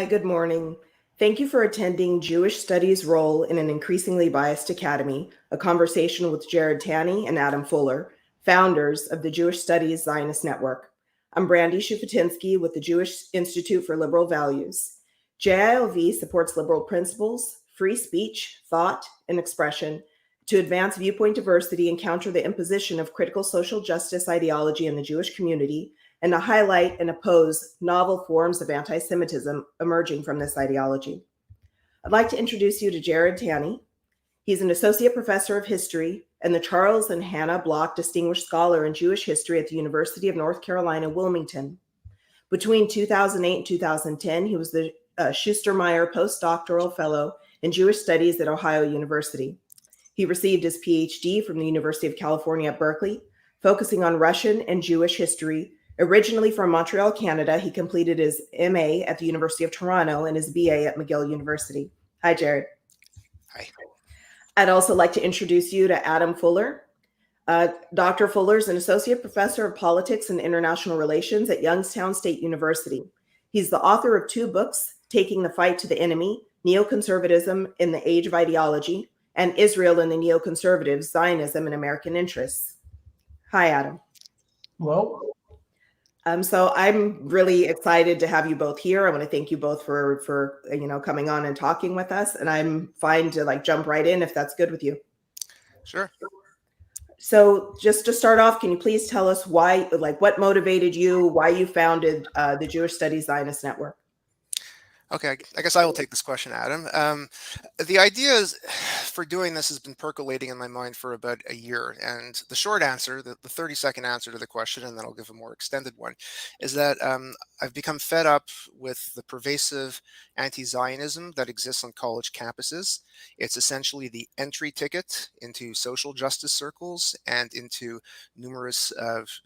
Hi, good morning. Thank you for attending Jewish Studies' Role in an Increasingly Biased Academy, a conversation with Jarrod, Tanny, and Adam Fuller, founders of the Jewish Studies Zionist Network. I'm Brandy Shufutinsky with the Jewish Institute for Liberal Values. JILV supports liberal principles, free speech, thought, and expression to advance viewpoint diversity and counter the imposition of critical social justice ideology in the Jewish community, and to highlight and oppose novel forms of anti-Semitism emerging from this ideology. I'd like to introduce you to Jarrod Tanny. He's an associate professor of history and the Charles and Hannah Block Distinguished Scholar in Jewish History at the University of North Carolina, Wilmington. Between 2008 and 2010, he was the Schustermeyer Postdoctoral Fellow in Jewish Studies at Ohio University. He received his PhD from the University of California at Berkeley, focusing on Russian and Jewish history. Originally from Montreal, Canada, he completed his MA at the University of Toronto and his BA at McGill University. Hi, Jarrod. Hi. I'd also like to introduce you to Adam Fuller. Dr. Fuller is an associate professor of politics and international relations at Youngstown State University. He's the author of 2 books, Taking the Fight to the Enemy, Neoconservatism in the Age of Ideology, and Israel and the Neoconservatives, Zionism and American Interests. Hi, Adam. Hello. So I'm really excited to have you both here. I want to thank you both for coming on and talking with us. And I'm fine to jump right in if that's good with you. Sure. So just to start off, can you please tell us why, what motivated you, why you founded the Jewish Studies Zionist Network? Okay, I guess I will take this question, Adam. The idea for doing this has been percolating in my mind for about a year. And the short answer, the 30-second answer to the question, and then I'll give a more extended one, is that I've become fed up with the pervasive anti-Zionism that exists on college campuses. It's essentially the entry ticket into social justice circles and into numerous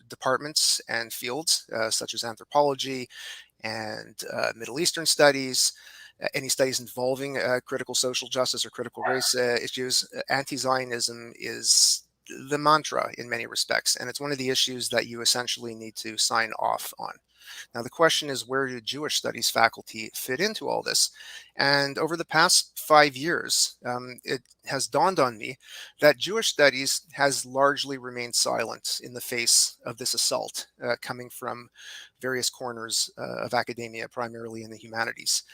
departments and fields, such as anthropology, and Middle Eastern studies, any studies involving critical social justice or critical race issues. Anti-Zionism is the mantra in many respects, and it's one of the issues that you essentially need to sign off on. Now, the question is, where do Jewish studies faculty fit into all this? And over the past 5 years, it has dawned on me that Jewish studies has largely remained silent in the face of this assault coming from various corners of academia, primarily in the humanities.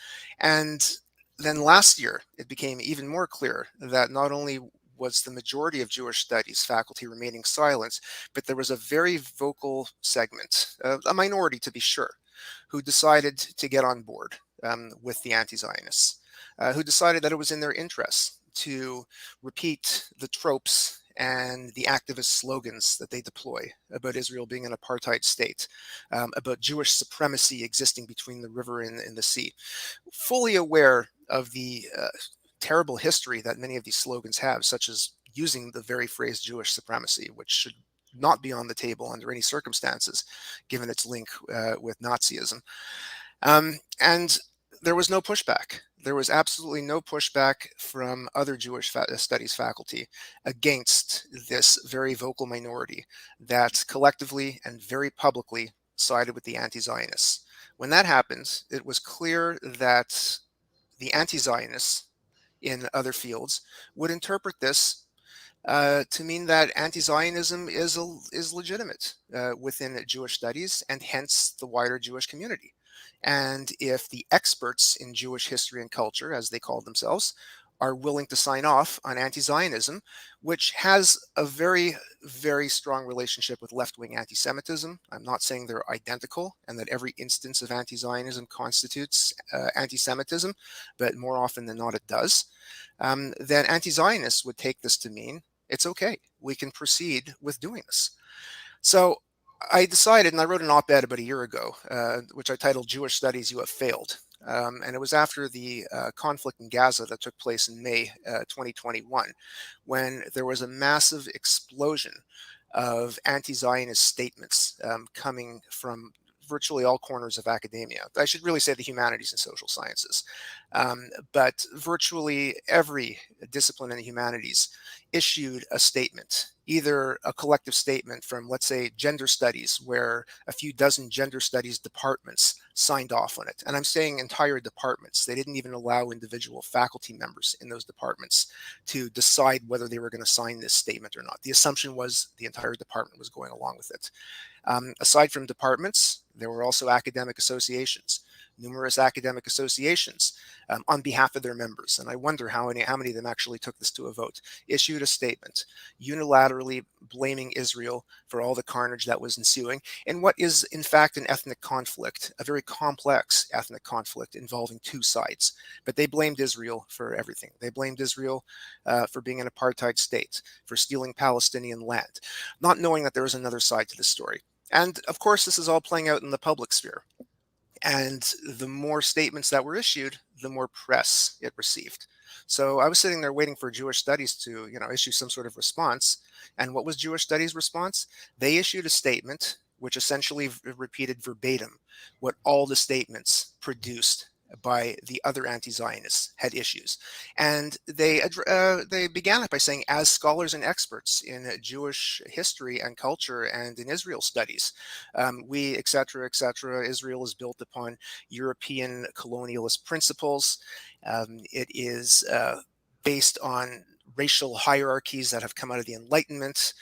And then last year, it became even more clear that not only was the majority of Jewish studies faculty remaining silent, but there was a very vocal segment, a minority to be sure, who decided to get on board with the anti-Zionists, who decided that it was in their interests to repeat the tropes and the activist slogans that they deploy about Israel being an apartheid state, about Jewish supremacy existing between the river and the sea, fully aware of the terrible history that many of these slogans have, such as using the very phrase Jewish supremacy, which should not be on the table under any circumstances, given its link with Nazism. And there was no pushback. There was absolutely no pushback from other Jewish studies faculty against this very vocal minority that collectively and very publicly sided with the anti-Zionists. When that happened, it was clear that the anti-Zionists in other fields would interpret this to mean that anti-Zionism is legitimate within Jewish studies and hence the wider Jewish community. And if the experts in Jewish history and culture, as they call themselves, are willing to sign off on anti-Zionism, which has a very, very strong relationship with left-wing anti-Semitism. I'm not saying they're identical and that every instance of anti-Zionism constitutes anti-Semitism, but more often than not it does. Then anti-Zionists would take this to mean it's okay. We can proceed with doing this. So I decided, and I wrote an op-ed about a year ago, which I titled Jewish Studies, You Have Failed. And it was after the conflict in Gaza that took place in May 2021, when there was a massive explosion of anti-Zionist statements coming from virtually all corners of academia. I should really say the humanities and social sciences. But virtually every discipline in the humanities issued a statement either a collective statement from, let's say, gender studies, where a few dozen gender studies departments signed off on it. And I'm saying entire departments. They didn't even allow individual faculty members in those departments to decide whether they were going to sign this statement or not. The assumption was the entire department was going along with it. Aside from departments, there were also academic associations, numerous academic associations on behalf of their members. And I wonder how many of them actually took this to a vote, issued a statement unilaterally blaming Israel for all the carnage that was ensuing in what is in fact an ethnic conflict, a very complex ethnic conflict involving two sides. But they blamed Israel for everything. They blamed Israel for being an apartheid state, for stealing Palestinian land, not knowing that there was another side to the story. And of course, this is all playing out in the public sphere. And the more statements that were issued, the more press it received. So I was sitting there waiting for Jewish Studies to, issue some sort of response. And what was Jewish Studies' response? They issued a statement which essentially repeated verbatim what all the statements produced by the other anti-Zionists had issues. And they began it by saying, as scholars and experts in Jewish history and culture and in Israel studies, we, etc., etc., Israel is built upon European colonialist principles. It is based on racial hierarchies that have come out of the Enlightenment.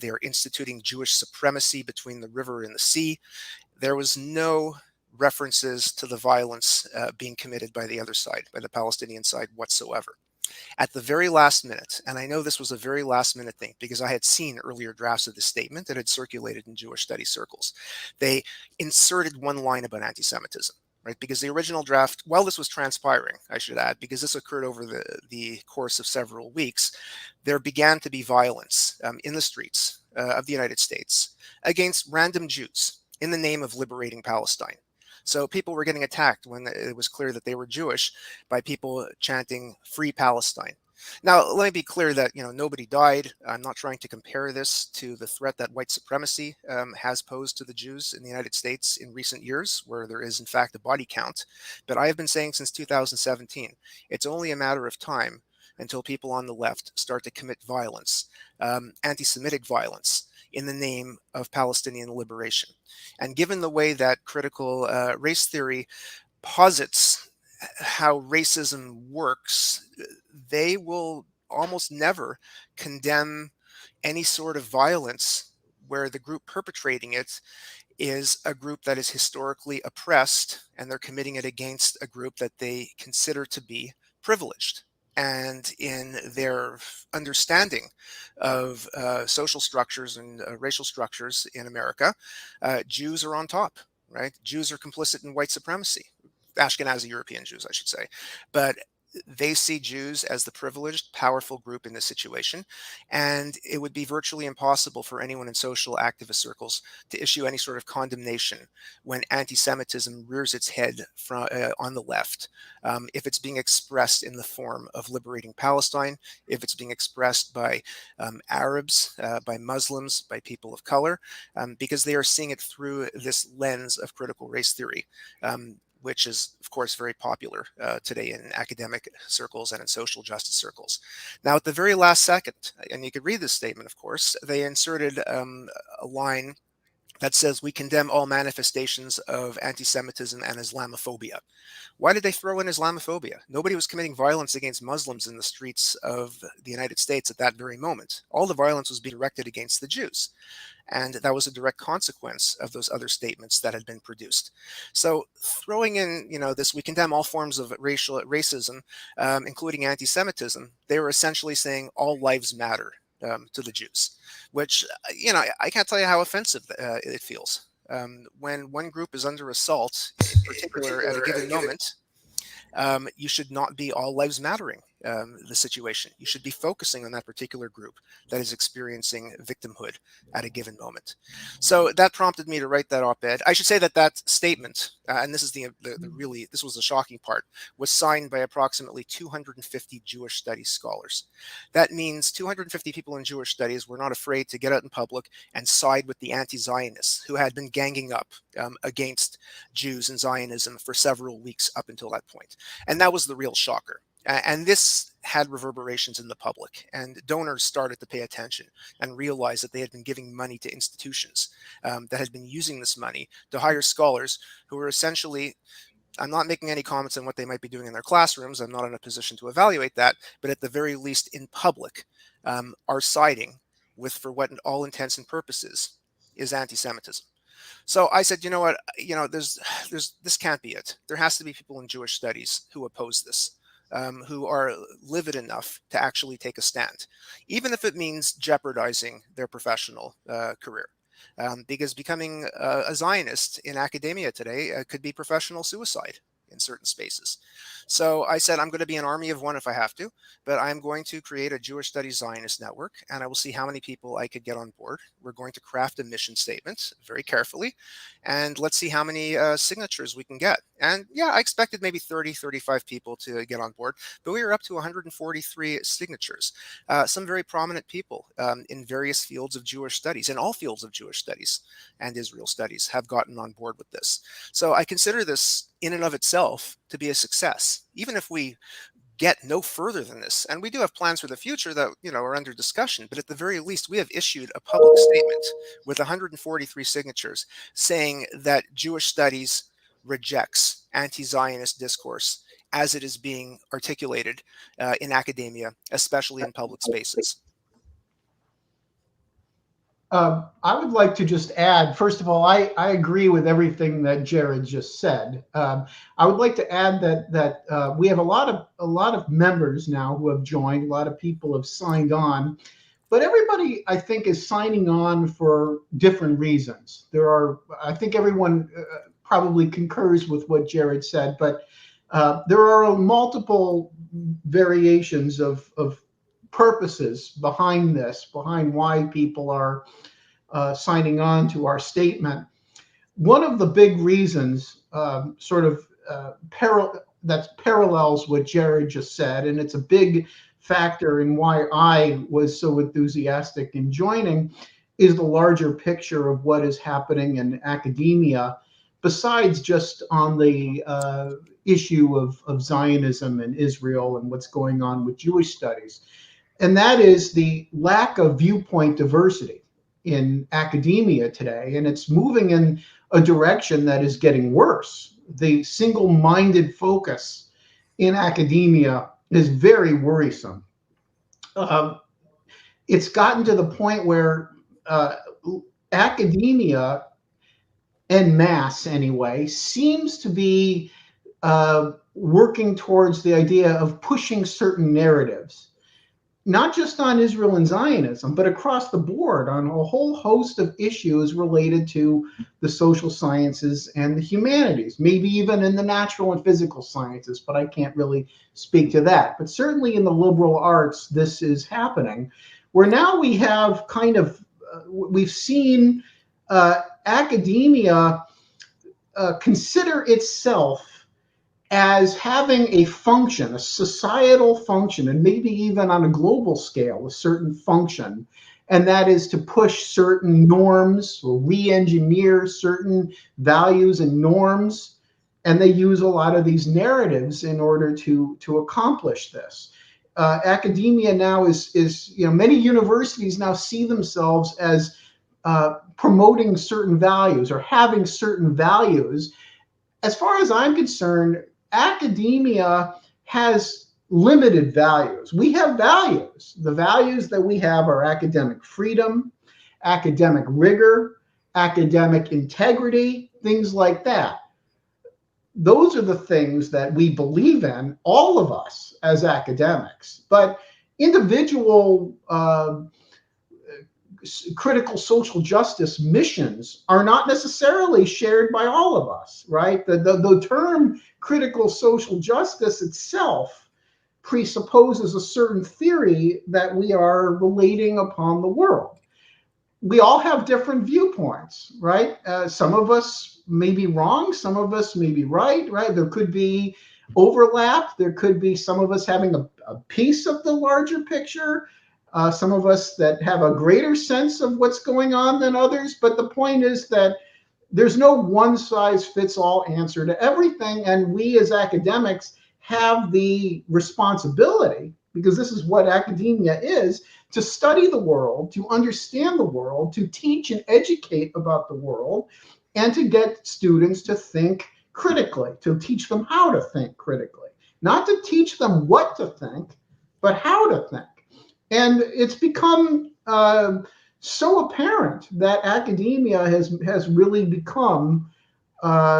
They are instituting Jewish supremacy between the river and the sea. There was no references to the violence being committed by the other side, by the Palestinian side whatsoever. At the very last minute, and I know this was a very last minute thing because I had seen earlier drafts of this statement that had circulated in Jewish study circles, they inserted one line about anti-Semitism. Right, because the original draft, while this was transpiring, I should add, because this occurred over the course of several weeks, there began to be violence in the streets of the United States against random Jews in the name of liberating Palestine. So people were getting attacked when it was clear that they were Jewish by people chanting "Free Palestine." Now, let me be clear that nobody died. I'm not trying to compare this to the threat that white supremacy has posed to the Jews in the United States in recent years, where there is in fact a body count. But I have been saying since 2017, it's only a matter of time until people on the left start to commit violence, anti-Semitic violence, in the name of Palestinian liberation. And given the way that critical race theory posits how racism works, they will almost never condemn any sort of violence where the group perpetrating it is a group that is historically oppressed and they're committing it against a group that they consider to be privileged. And in their understanding of social structures and racial structures in America, Jews are on top, right? Jews are complicit in white supremacy. Ashkenazi European Jews, I should say. But they see Jews as the privileged, powerful group in this situation. And it would be virtually impossible for anyone in social activist circles to issue any sort of condemnation when anti-Semitism rears its head on the left. If it's being expressed in the form of liberating Palestine, if it's being expressed by Arabs, by Muslims, by people of color, because they are seeing it through this lens of critical race theory. Which is, of course, very popular today in academic circles and in social justice circles. Now, at the very last second, and you could read this statement, of course, they inserted a line that says, "We condemn all manifestations of anti-Semitism and Islamophobia." Why did they throw in Islamophobia? Nobody was committing violence against Muslims in the streets of the United States at that very moment. All the violence was being directed against the Jews. And that was a direct consequence of those other statements that had been produced. So throwing in, this, "We condemn all forms of racism, including anti-Semitism," they were essentially saying all lives matter to the Jews, which, I can't tell you how offensive it feels. When one group is under assault, in particular at a given moment, you should not be all lives mattering the situation. You should be focusing on that particular group that is experiencing victimhood at a given moment. So that prompted me to write that op-ed. I should say that that statement, and this is this was the shocking part, was signed by approximately 250 Jewish studies scholars. That means 250 people in Jewish studies were not afraid to get out in public and side with the anti-Zionists who had been ganging up against Jews and Zionism for several weeks up until that point. And that was the real shocker. And this had reverberations in the public, and donors started to pay attention and realize that they had been giving money to institutions that had been using this money to hire scholars who were essentially, I'm not making any comments on what they might be doing in their classrooms. I'm not in a position to evaluate that, but at the very least in public, are siding with, for what all intents and purposes is anti-Semitism. So I said, you know what, this can't be it. There has to be people in Jewish studies who oppose this, who are livid enough to actually take a stand, even if it means jeopardizing their professional career. Because becoming a Zionist in academia today could be professional suicide in certain spaces. So I said, I'm going to be an army of one if I have to, but I'm going to create a Jewish Studies Zionist Network, and I will see how many people I could get on board. We're going to craft a mission statement very carefully, and let's see how many signatures we can get. And yeah, I expected maybe 30, 35 people to get on board, but we were up to 143 signatures. Some very prominent people in various fields of Jewish studies, in all fields of Jewish studies and Israel studies, have gotten on board with this. So I consider this in and of itself to be a success, even if we get no further than this. And we do have plans for the future that are under discussion, but at the very least we have issued a public statement with 143 signatures saying that Jewish studies rejects anti-Zionist discourse as it is being articulated in academia, especially in public spaces. I would like to just add, first of all, I agree with everything that Jarrod just said. I would like to add that we have a lot of members now who have joined. A lot of people have signed on, but everybody, I think, is signing on for different reasons. I think everyone probably concurs with what Jarrod said, but there are multiple variations of purposes behind this, behind why people are signing on to our statement. One of the big reasons that parallels what Jarrod just said, and it's a big factor in why I was so enthusiastic in joining, is the larger picture of what is happening in academia, besides just on the issue of Zionism and Israel and what's going on with Jewish studies. And that is the lack of viewpoint diversity in academia today. And it's moving in a direction that is getting worse. The single-minded focus in academia is very worrisome. It's gotten to the point where academia, en masse anyway, seems to be working towards the idea of pushing certain narratives, not just on Israel and Zionism, but across the board on a whole host of issues related to the social sciences and the humanities, maybe even in the natural and physical sciences, but I can't really speak to that. But certainly in the liberal arts, this is happening, where now we have we've seen academia consider itself as having a function, a societal function, and maybe even on a global scale, a certain function, and that is to push certain norms or re-engineer certain values and norms, and they use a lot of these narratives in order to accomplish this. Academia now is many universities now see themselves as promoting certain values or having certain values. As far as I'm concerned, academia has limited values. We have values. The values that we have are academic freedom, academic rigor, academic integrity, things like that. Those are the things that we believe in, all of us as academics. But individual critical social justice missions are not necessarily shared by all of us, right? The term critical social justice itself presupposes a certain theory that we are relating upon the world. We all have different viewpoints, right? Some of us may be wrong, some of us may be right? There could be overlap. There could be some of us having a piece of the larger picture, some of us that have a greater sense of what's going on than others. But the point is that there's no one-size-fits-all answer to everything. And we as academics have the responsibility because this is what academia is, to study the world, to understand the world, to teach and educate about the world, and to get students to think critically, to teach them how to think critically, not to teach them what to think, but how to think. And it's become so apparent that academia has really become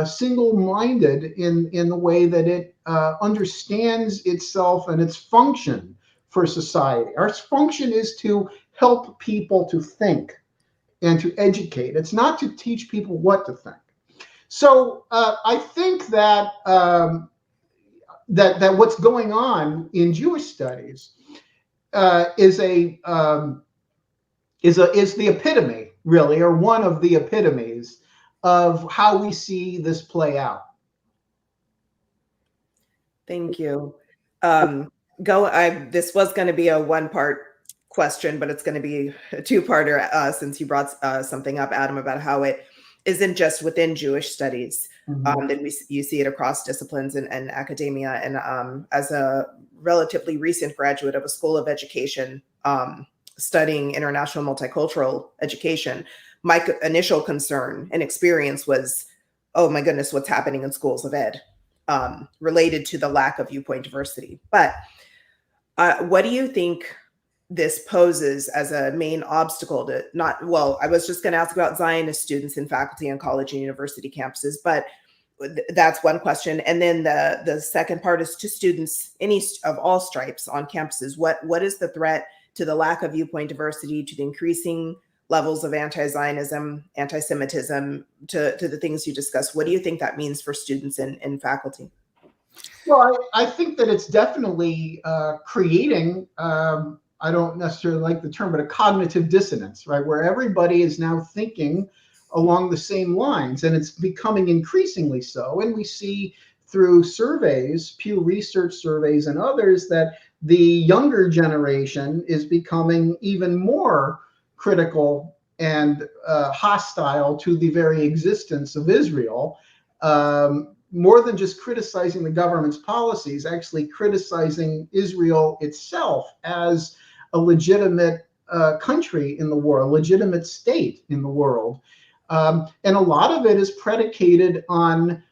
single-minded in the way that it understands itself and its function for society. Our function is to help people to think and to educate. It's not to teach people what to think. So I think that that what's going on in Jewish studies is the epitome, really, or one of the epitomes of how we see this play out. Thank you. This was going to be a one-part question, but it's going to be a two-parter since you brought something up, Adam, about how it isn't just within Jewish studies. That you see it across disciplines and academia. And as a relatively recent graduate of a school of education studying international multicultural education, my initial concern and experience was, oh my goodness, what's happening in schools of ed related to the lack of viewpoint diversity. But what do you think this poses as a main obstacle to I was just going to ask about Zionist students in faculty on college and university campuses, but that's one question. And then the second part is to students, any of all stripes on campuses. What is the threat to the lack of viewpoint diversity, to the increasing levels of anti-Zionism, anti-Semitism, to the things you discussed? What do you think that means for students and faculty? Well, I think that it's definitely creating, I don't necessarily like the term, but a cognitive dissonance, right? Where everybody is now thinking along the same lines, and it's becoming increasingly so. And we see through surveys, Pew Research surveys and others, that the younger generation is becoming even more critical and hostile to the very existence of Israel, more than just criticizing the government's policies, actually criticizing Israel itself as a legitimate country in the world, a legitimate state in the world. And a lot of it is predicated on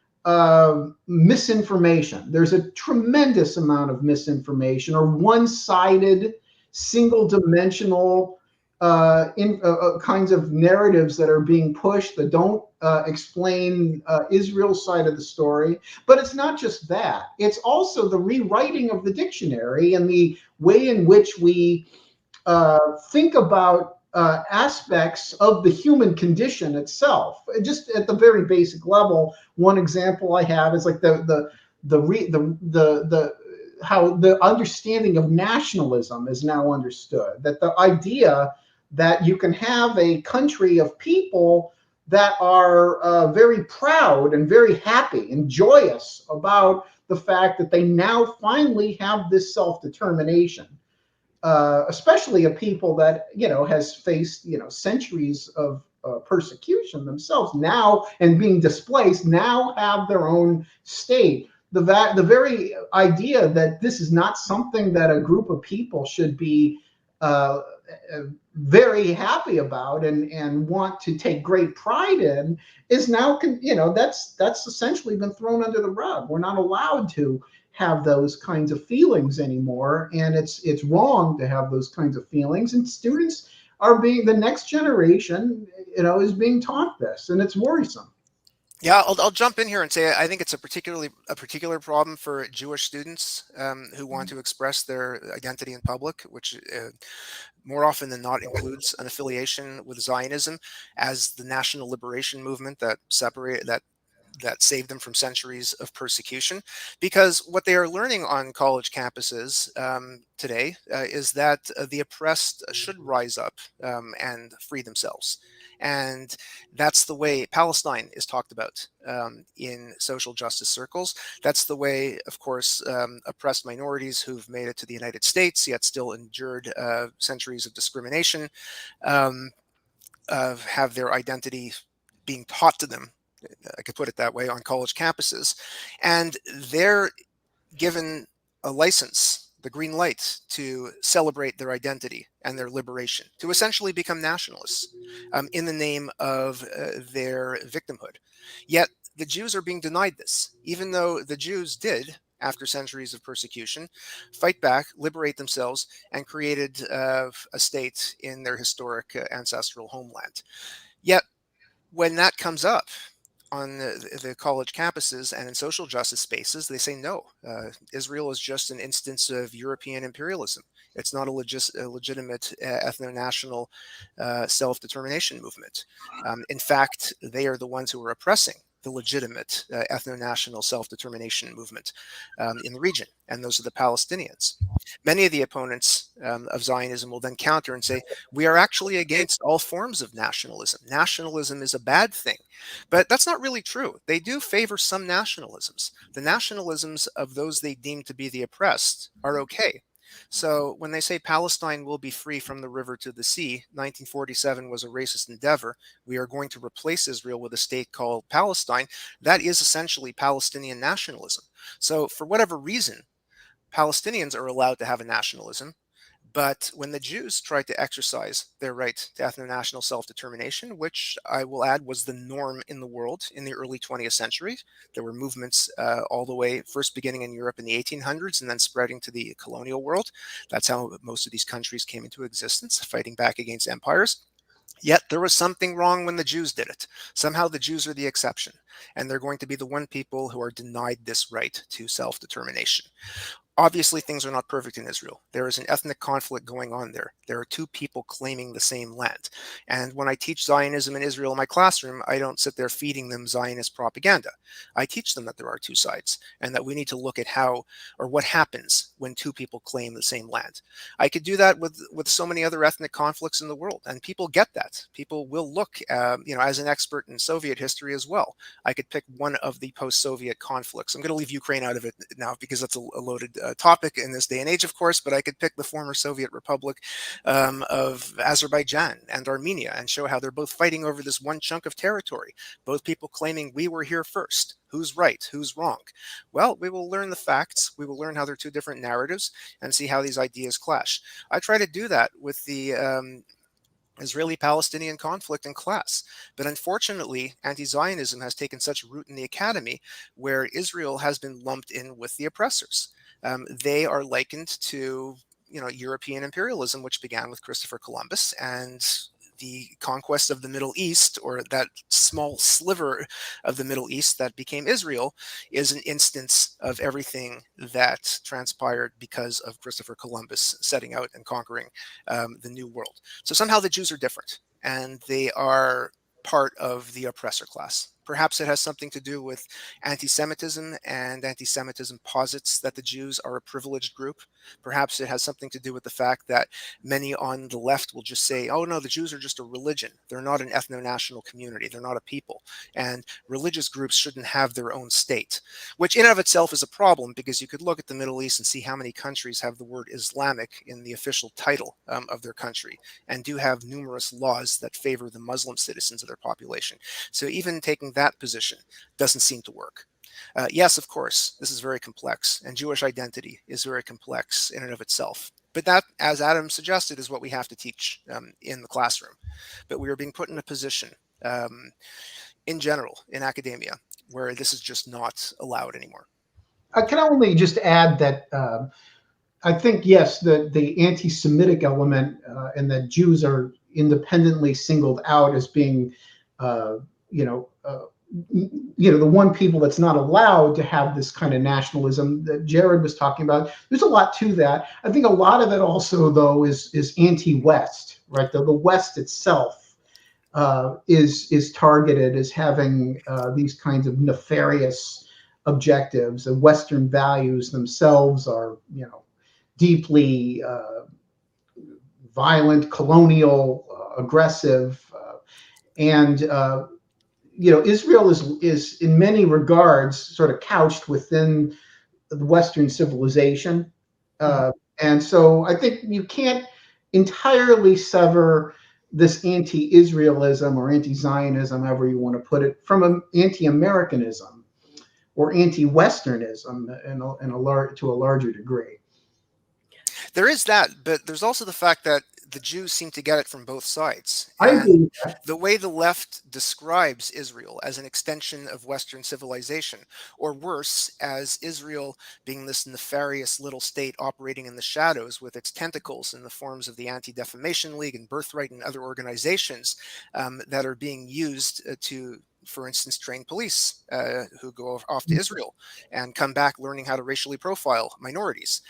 misinformation. There's a tremendous amount of misinformation or one-sided, single-dimensional kinds of narratives that are being pushed that don't explain Israel's side of the story. But it's not just that. It's also the rewriting of the dictionary and the way in which we think about aspects of the human condition itself. Just at the very basic level, one example I have is like how the understanding of nationalism is now understood. That the idea that you can have a country of people that are very proud and very happy and joyous about the fact that they now finally have this self-determination, especially a people that, has faced, centuries of persecution themselves now and being displaced, now have their own state. The very idea that this is not something that a group of people should be very happy about and want to take great pride in is now, that's essentially been thrown under the rug. We're not allowed to have those kinds of feelings anymore, and it's wrong to have those kinds of feelings. And students are the next generation, is being taught this, and it's worrisome. Yeah, I'll jump in here and say I think it's a particular problem for Jewish students who want to express their identity in public, which more often than not includes an affiliation with Zionism as the national liberation movement that saved them from centuries of persecution. Because what they are learning on college campuses today is that the oppressed should rise up and free themselves. And that's the way Palestine is talked about in social justice circles. That's the way, of course, oppressed minorities who've made it to the United States, yet still endured centuries of discrimination, have their identity being taught to them, I could put it that way, on college campuses. And they're given a license the green light to celebrate their identity and their liberation, to essentially become nationalists in the name of their victimhood. Yet the Jews are being denied this, even though the Jews did, after centuries of persecution, fight back, liberate themselves, and created a state in their historic ancestral homeland. Yet when that comes up on the college campuses and in social justice spaces, they say no. Israel is just an instance of European imperialism. It's not a legitimate ethno-national self-determination movement. In fact, they are the ones who are oppressing the legitimate ethno-national self-determination movement in the region, and those are the Palestinians. Many of the opponents of Zionism will then counter and say, we are actually against all forms of nationalism. Nationalism is a bad thing. But that's not really true. They do favor some nationalisms. The nationalisms of those they deem to be the oppressed are okay. So when they say Palestine will be free from the river to the sea, 1947 was a racist endeavor, we are going to replace Israel with a state called Palestine, that is essentially Palestinian nationalism. So for whatever reason, Palestinians are allowed to have a nationalism, but when the Jews tried to exercise their right to ethno-national self-determination, which I will add was the norm in the world in the early 20th century, there were movements all the way, first beginning in Europe in the 1800s and then spreading to the colonial world. That's how most of these countries came into existence, fighting back against empires. Yet there was something wrong when the Jews did it. Somehow the Jews are the exception, and they're going to be the one people who are denied this right to self-determination. Obviously, things are not perfect in Israel. There is an ethnic conflict going on there. There are two people claiming the same land. And when I teach Zionism in Israel in my classroom, I don't sit there feeding them Zionist propaganda. I teach them that there are two sides and that we need to look at how or what happens when two people claim the same land. I could do that with so many other ethnic conflicts in the world, and people get that. People will look, as an expert in Soviet history as well. I could pick one of the post-Soviet conflicts. I'm going to leave Ukraine out of it now because that's a loaded topic in this day and age, of course, but I could pick the former Soviet Republic of Azerbaijan and Armenia and show how they're both fighting over this one chunk of territory, both people claiming we were here first. Who's right? Who's wrong? Well, we will learn the facts. We will learn how they're two different narratives and see how these ideas clash. I try to do that with the Israeli-Palestinian conflict in class. But unfortunately, anti-Zionism has taken such root in the academy where Israel has been lumped in with the oppressors. They are likened to, European imperialism, which began with Christopher Columbus, and the conquest of the Middle East, or that small sliver of the Middle East that became Israel, is an instance of everything that transpired because of Christopher Columbus setting out and conquering the New World. So somehow the Jews are different, and they are part of the oppressor class. Perhaps it has something to do with anti-Semitism, and anti-Semitism posits that the Jews are a privileged group. Perhaps it has something to do with the fact that many on the left will just say, oh no, the Jews are just a religion. They're not an ethno-national community. They're not a people. And religious groups shouldn't have their own state, which in and of itself is a problem, because you could look at the Middle East and see how many countries have the word Islamic in the official title of their country, and do have numerous laws that favor the Muslim citizens of their population. So even taking that position doesn't seem to work. Yes, of course, this is very complex, and Jewish identity is very complex in and of itself. But that, as Adam suggested, is what we have to teach in the classroom. But we are being put in a position, in general, in academia, where this is just not allowed anymore. I can only just add that I think, yes, the anti-Semitic element and that Jews are independently singled out as being, the one people that's not allowed to have this kind of nationalism that Jarrod was talking about. There's a lot to that. I think a lot of it also, though, is anti-West, right? The West itself is targeted as having these kinds of nefarious objectives. The Western values themselves are, deeply violent, colonial, aggressive, and Israel is in many regards sort of couched within the Western civilization, and so I think you can't entirely sever this anti-Israelism or anti-Zionism, however you want to put it, from an anti-Americanism or anti-Westernism to a larger degree. There is that, but there's also the fact that the Jews seem to get it from both sides. I agree And with that. the way the left describes Israel as an extension of Western civilization, or worse, as Israel being this nefarious little state operating in the shadows with its tentacles in the forms of the Anti-Defamation League and Birthright and other organizations that are being used to, for instance, train police who go off to Israel and come back learning how to racially profile minorities.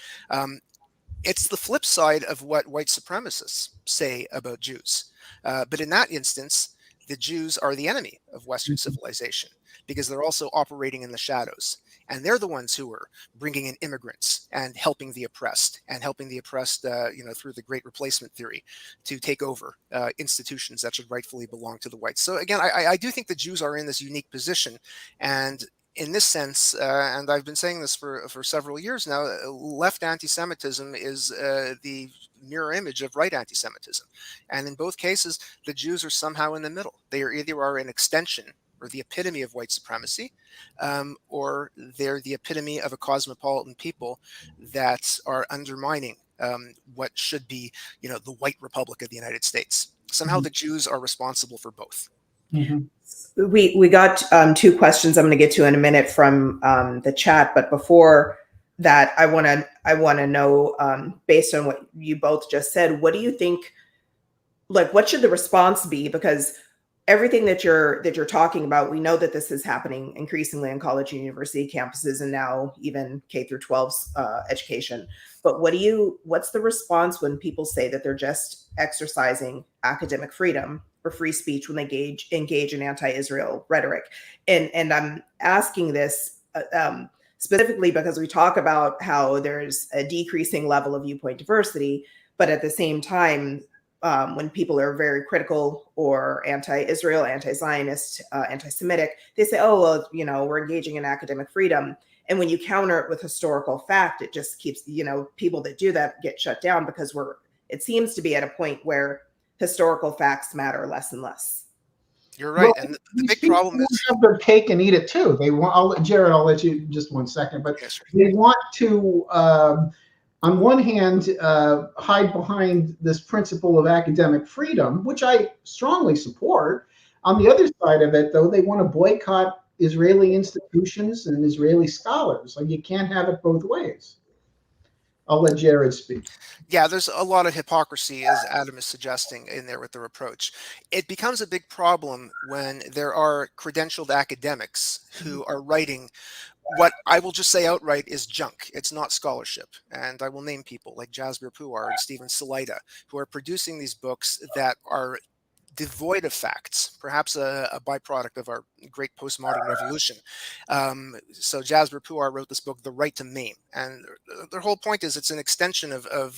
It's the flip side of what white supremacists say about Jews. But in that instance, the Jews are the enemy of Western civilization because they're also operating in the shadows. And they're the ones who are bringing in immigrants and helping the oppressed, through the Great Replacement theory, to take over institutions that should rightfully belong to the whites. So again, I do think the Jews are in this unique position, and in this sense, and I've been saying this for several years now, left anti-Semitism is the mirror image of right anti-Semitism. And in both cases, the Jews are somehow in the middle. They are either an extension or the epitome of white supremacy, or they're the epitome of a cosmopolitan people that are undermining what should be, the white republic of the United States. Somehow the Jews are responsible for both. Mhm. We got two questions I'm going to get to in a minute from the chat, but before that, I want to know, based on what you both just said, what do you think? Like, what should the response be? Because everything that you're talking about, we know that this is happening increasingly on college and university campuses, and now even K through 12 education. But what's the response when people say that they're just exercising academic freedom or free speech when they engage in anti-Israel rhetoric? And I'm asking this specifically because we talk about how there's a decreasing level of viewpoint diversity, but at the same time, when people are very critical or anti-Israel, anti-Zionist, anti-Semitic, they say, oh, well, we're engaging in academic freedom. And when you counter it with historical fact, it just keeps, people that do that get shut down because it seems to be at a point where historical facts matter less and less. You're right. Well, And the these big people problem is, have their cake and eat it too. They want. Jarrod, I'll let you just 1 second, but yes, sir. they want to, on one hand, hide behind this principle of academic freedom, which I strongly support. On the other side of it, though, they want to boycott Israeli institutions and Israeli scholars. Like, you can't have it both ways. I'll let Jarrod speak. Yeah, there's a lot of hypocrisy, as Adam is suggesting, in there with their approach. It becomes a big problem when there are credentialed academics who are writing what I will just say outright is junk. It's not scholarship. And I will name people like Jasbir Puar and Stephen Salaita, who are producing these books that are devoid of facts, perhaps a byproduct of our great postmodern revolution. So Jasbir Puar wrote this book, The Right to Maim. And their whole point is it's an extension of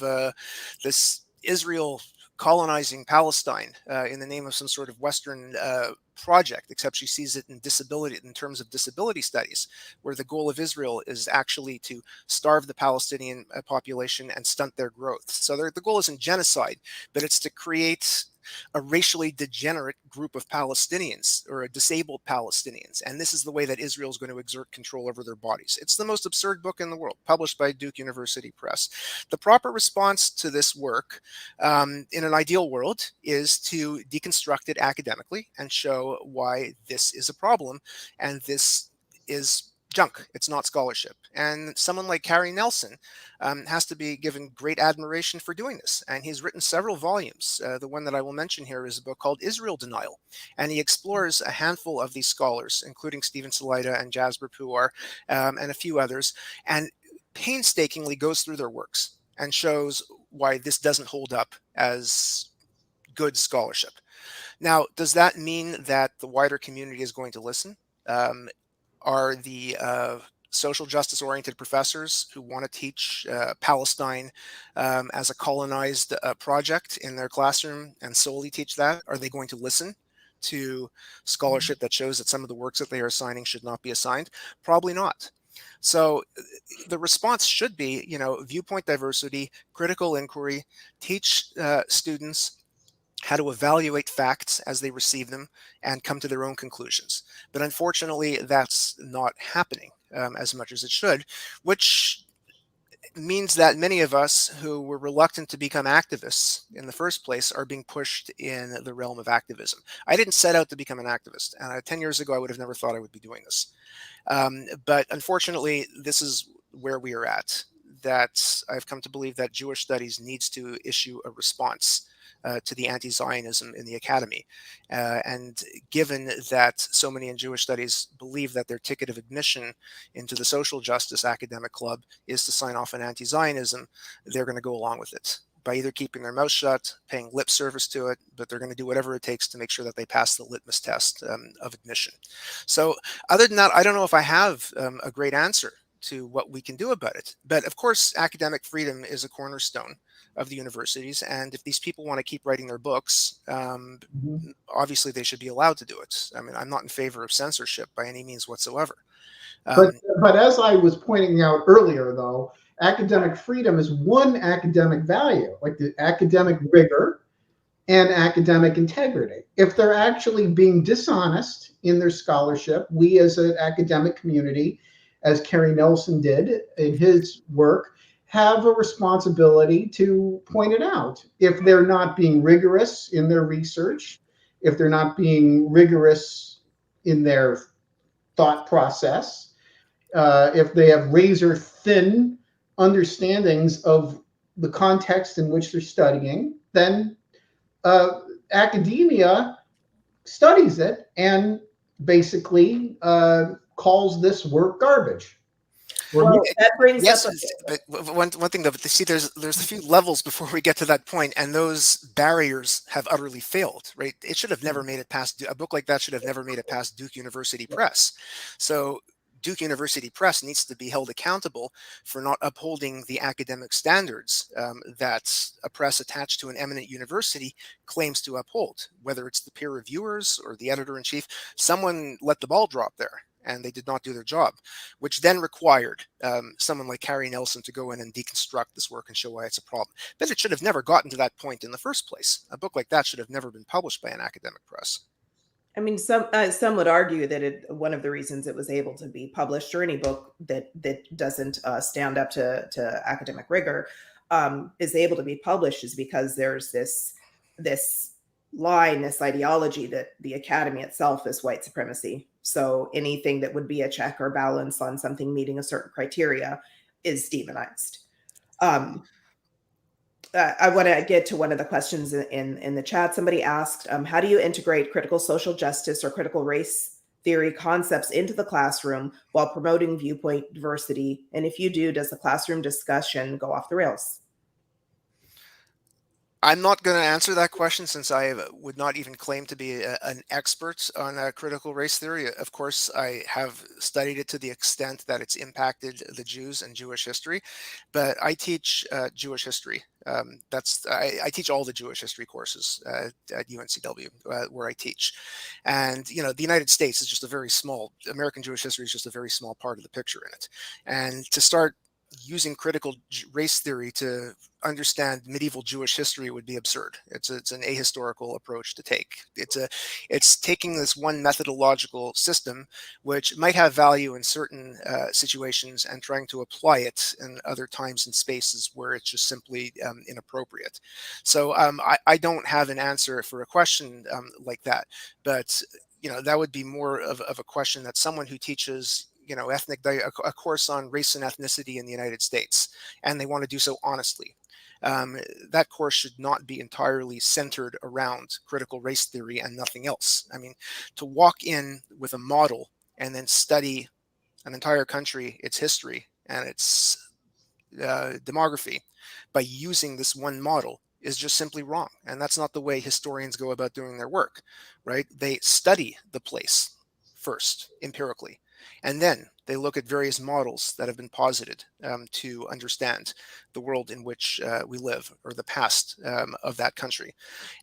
this Israel colonizing Palestine in the name of some sort of Western project, except she sees it in terms of disability studies, where the goal of Israel is actually to starve the Palestinian population and stunt their growth. So the goal isn't genocide, but it's to create a racially degenerate group of Palestinians or a disabled Palestinians. And this is the way that Israel is going to exert control over their bodies. It's the most absurd book in the world, published by Duke University Press. The proper response to this work in an ideal world is to deconstruct it academically and show why this is a problem and this is junk. It's not scholarship. And someone like Carrie Nelson has to be given great admiration for doing this. And he's written several volumes. The one that I will mention here is a book called Israel Denial. And he explores a handful of these scholars, including Stephen Salaita and Jasbir Puar and a few others, and painstakingly goes through their works and shows why this doesn't hold up as good scholarship. Now, does that mean that the wider community is going to listen? Are the social justice oriented professors who want to teach Palestine as a colonized project in their classroom and solely teach that, are they going to listen to scholarship that shows that some of the works that they are assigning should not be assigned? Probably not. So the response should be, viewpoint diversity, critical inquiry, teach students how to evaluate facts as they receive them and come to their own conclusions. But unfortunately, that's not happening as much as it should, which means that many of us who were reluctant to become activists in the first place are being pushed in the realm of activism. I didn't set out to become an activist. 10 years ago, I would have never thought I would be doing this. But unfortunately, this is where we are at. That I've come to believe that Jewish studies needs to issue a response to the anti-Zionism in the academy. And given that so many in Jewish studies believe that their ticket of admission into the social justice academic club is to sign off on anti-Zionism, they're going to go along with it by either keeping their mouth shut, paying lip service to it, but they're going to do whatever it takes to make sure that they pass the litmus test of admission. So other than that, I don't know if I have a great answer to what we can do about it. But of course, academic freedom is a cornerstone of the universities. And if these people want to keep writing their books, obviously they should be allowed to do it. I mean, I'm not in favor of censorship by any means whatsoever. But as I was pointing out earlier, though, academic freedom is one academic value, like the academic rigor and academic integrity. If they're actually being dishonest in their scholarship, we as an academic community, as Kerry Nelson did in his work, have a responsibility to point it out. If they're not being rigorous in their research, if they're not being rigorous in their thought process, if they have razor thin understandings of the context in which they're studying, then academia studies it and basically calls this work garbage. Well, that brings yes, up but one thing though, but see, there's a few levels before we get to that point, and those barriers have utterly failed. Right? It should have never made it past a book like that. Should have never made it past Duke University Press. So Duke University Press needs to be held accountable for not upholding the academic standards that a press attached to an eminent university claims to uphold, whether it's the peer reviewers or the editor-in-chief. Someone let the ball drop there, and they did not do their job, which then required someone like Kerry Nelson to go in and deconstruct this work and show why it's a problem. But it should have never gotten to that point in the first place. A book like that should have never been published by an academic press. I mean, some would argue that one of the reasons it was able to be published, or any book that doesn't stand up to academic rigor, is able to be published, is because there's this line, this ideology that the academy itself is white supremacy. So anything that would be a check or balance on something meeting a certain criteria is demonized. I want to get to one of the questions in the chat. Somebody asked, how do you integrate critical social justice or critical race theory concepts into the classroom while promoting viewpoint diversity? And if you do, does the classroom discussion go off the rails? I'm not going to answer that question, since I would not even claim to be an expert on critical race theory. Of course, I have studied it to the extent that it's impacted the Jews and Jewish history, but I teach Jewish history. I teach all the Jewish history courses at UNCW where I teach. And, you know, the United States is just a very small, American Jewish history is just a very small part of the picture in it. And to start using critical race theory to understand medieval Jewish history would be absurd. It's an ahistorical approach to take. It's taking this one methodological system, which might have value in certain situations, and trying to apply it in other times and spaces where it's just simply inappropriate. So I don't have an answer for a question like that, but you know, that would be more of a question that someone who teaches, you know, a course on race and ethnicity in the United States, and they want to do so honestly. That course should not be entirely centered around critical race theory and nothing else. I mean, to walk in with a model and then study an entire country, its history and its demography by using this one model is just simply wrong. And that's not the way historians go about doing their work, right? They study the place first empirically, and then they look at various models that have been posited to understand the world in which we live, or the past of that country.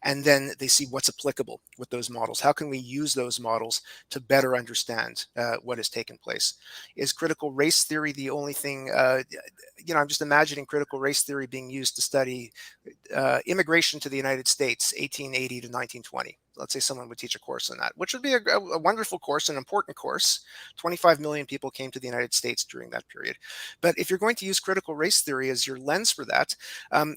And then they see what's applicable with those models. How can we use those models to better understand what has taken place? Is critical race theory the only thing? You know, I'm just imagining critical race theory being used to study immigration to the United States, 1880 to 1920. let's say someone would teach a course on that, which would be a wonderful course, an important course. 25 million people came to the United States during that period. But if you're going to use critical race theory as your lens for that,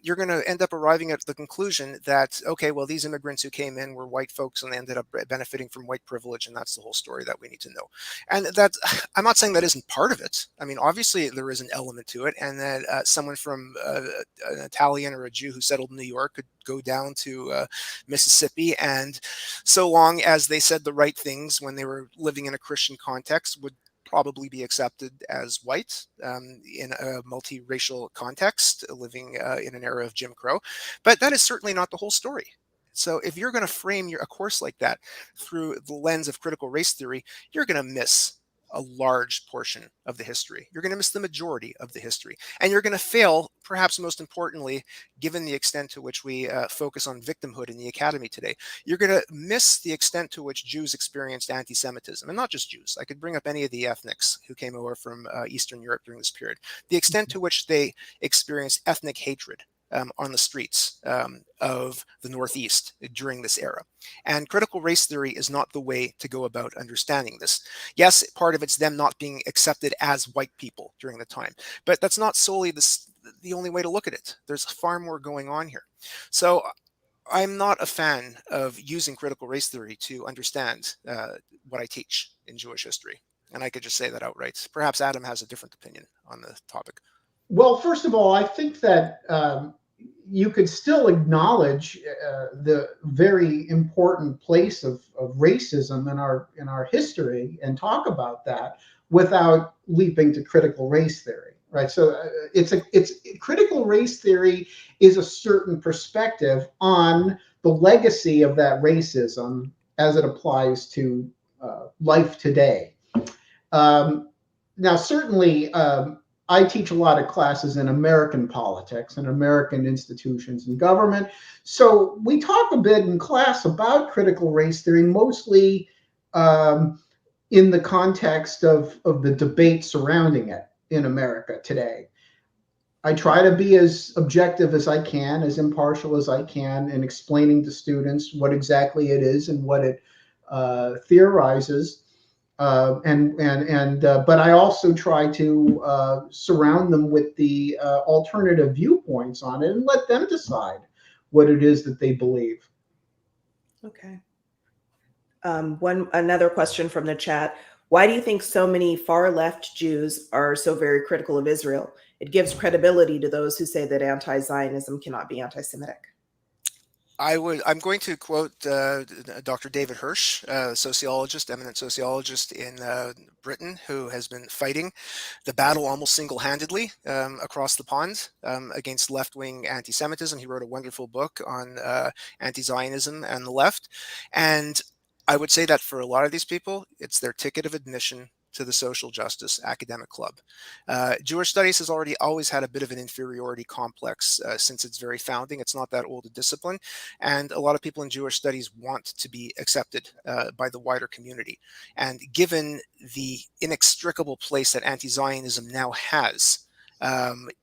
you're going to end up arriving at the conclusion that, okay, well, these immigrants who came in were white folks and they ended up benefiting from white privilege, and that's the whole story that we need to know. And that, I'm not saying that isn't part of it. I mean, obviously there is an element to it, and that someone from an Italian or a Jew who settled in New York could go down to Mississippi, and so long as they said the right things when they were living in a Christian context, would probably be accepted as white in a multiracial context, living in an era of Jim Crow. But that is certainly not the whole story. So if you're going to frame a course like that through the lens of critical race theory, you're going to miss a large portion of the history. You're going to miss the majority of the history. And you're going to fail, perhaps most importantly, given the extent to which we focus on victimhood in the academy today, you're going to miss the extent to which Jews experienced anti-Semitism. And not just Jews. I could bring up any of the ethnics who came over from Eastern Europe during this period. The extent to which they experienced ethnic hatred on the streets of the Northeast during this era. And critical race theory is not the way to go about understanding this. Yes, part of it's them not being accepted as white people during the time, but that's not solely the only way to look at it. There's far more going on here. So I'm not a fan of using critical race theory to understand what I teach in Jewish history. And I could just say that outright. Perhaps Adam has a different opinion on the topic. Well, first of all, I think that you could still acknowledge the very important place of racism in our history and talk about that without leaping to critical race theory, right? So it's critical race theory is a certain perspective on the legacy of that racism as it applies to life today. Now, certainly, I teach a lot of classes in American politics and American institutions and government. So we talk a bit in class about critical race theory, mostly in the context of the debate surrounding it in America today. I try to be as objective as I can, as impartial as I can in explaining to students what exactly it is and what it theorizes. But I also try to surround them with the alternative viewpoints on it and let them decide what it is that they believe. Okay. Another question from the chat. Why do you think so many far left Jews are so very critical of Israel? It gives credibility to those who say that anti-Zionism cannot be anti-Semitic. I'm going to quote Dr. David Hirsch, sociologist, eminent sociologist in Britain, who has been fighting the battle almost single-handedly across the pond against left-wing anti-Semitism. He wrote a wonderful book on anti-Zionism and the left. And I would say that for a lot of these people, it's their ticket of admission to the social justice academic club. Jewish studies has always had a bit of an inferiority complex since its very founding. It's not that old a discipline. And a lot of people in Jewish studies want to be accepted by the wider community. And given the inextricable place that anti-Zionism now has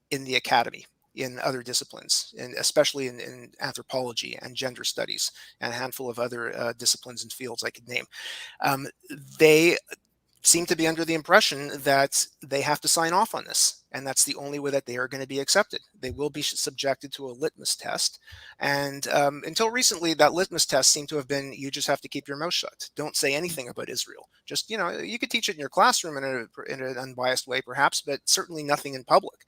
in the academy, in other disciplines, and especially in anthropology and gender studies, and a handful of other disciplines and fields I could name, they seem to be under the impression that they have to sign off on this, and that's the only way that they are going to be accepted. They will be subjected to a litmus test, and until recently, that litmus test seemed to have been, you just have to keep your mouth shut. Don't say anything about Israel. Just, you could teach it in your classroom in an unbiased way, perhaps, but certainly nothing in public.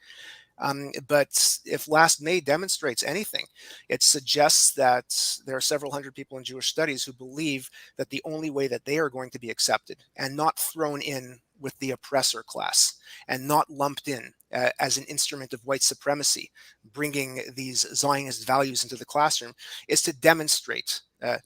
But if last May demonstrates anything, it suggests that there are several hundred people in Jewish studies who believe that the only way that they are going to be accepted and not thrown in with the oppressor class and not lumped in as an instrument of white supremacy, bringing these Zionist values into the classroom, is to demonstrate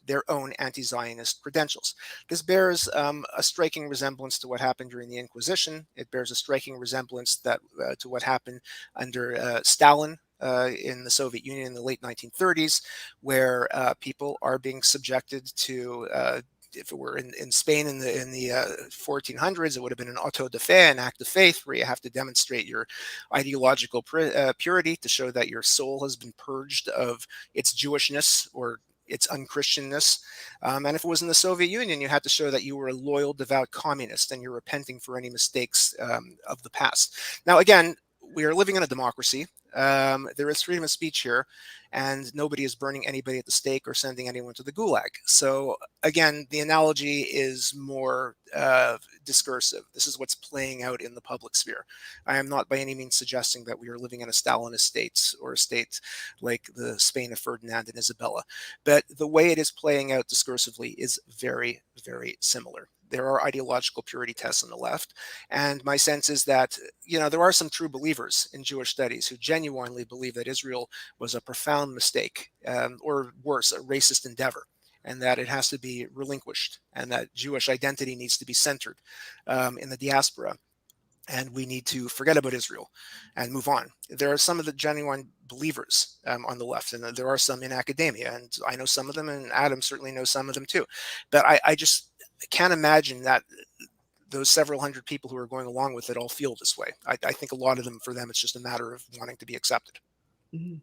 their own anti-Zionist credentials. This bears a striking resemblance to what happened during the Inquisition. It bears a striking resemblance to what happened under Stalin in the Soviet Union in the late 1930s, where people are being subjected to if it were in Spain in the 1400s, it would have been an auto de fe, an act of faith, where you have to demonstrate your ideological purity to show that your soul has been purged of its Jewishness or its unchristianness. And if it was in the Soviet Union, you had to show that you were a loyal, devout communist and you're repenting for any mistakes of the past. Now, again, we are living in a democracy. There is freedom of speech here, and nobody is burning anybody at the stake or sending anyone to the gulag. So again, the analogy is more discursive. This is what's playing out in the public sphere. I am not by any means suggesting that we are living in a Stalinist state or a state like the Spain of Ferdinand and Isabella, but the way it is playing out discursively is very, very similar. There are ideological purity tests on the left. And my sense is that, there are some true believers in Jewish studies who genuinely believe that Israel was a profound mistake, or worse, a racist endeavor, and that it has to be relinquished, and that Jewish identity needs to be centered in the diaspora. And we need to forget about Israel and move on. There are some of the genuine believers on the left, and there are some in academia, and I know some of them, and Adam certainly knows some of them too. But I just can't imagine that those several hundred people who are going along with it all feel this way. I think a lot of them, for them, it's just a matter of wanting to be accepted. Mm-hmm.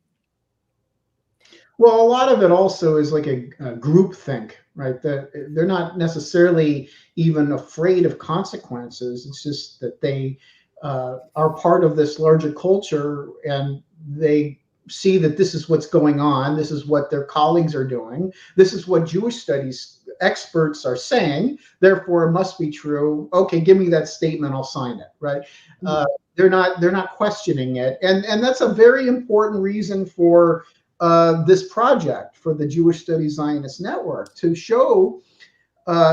Well, a lot of it also is like a group think, right? That they're not necessarily even afraid of consequences. It's just that they are part of this larger culture, and they see that this is what's going on. This is what their colleagues are doing. This is what Jewish studies experts are saying. Therefore, it must be true. Okay, give me that statement. I'll sign it. Right? They're not questioning it, and that's a very important reason for this project, for the Jewish Studies Zionist Network, to show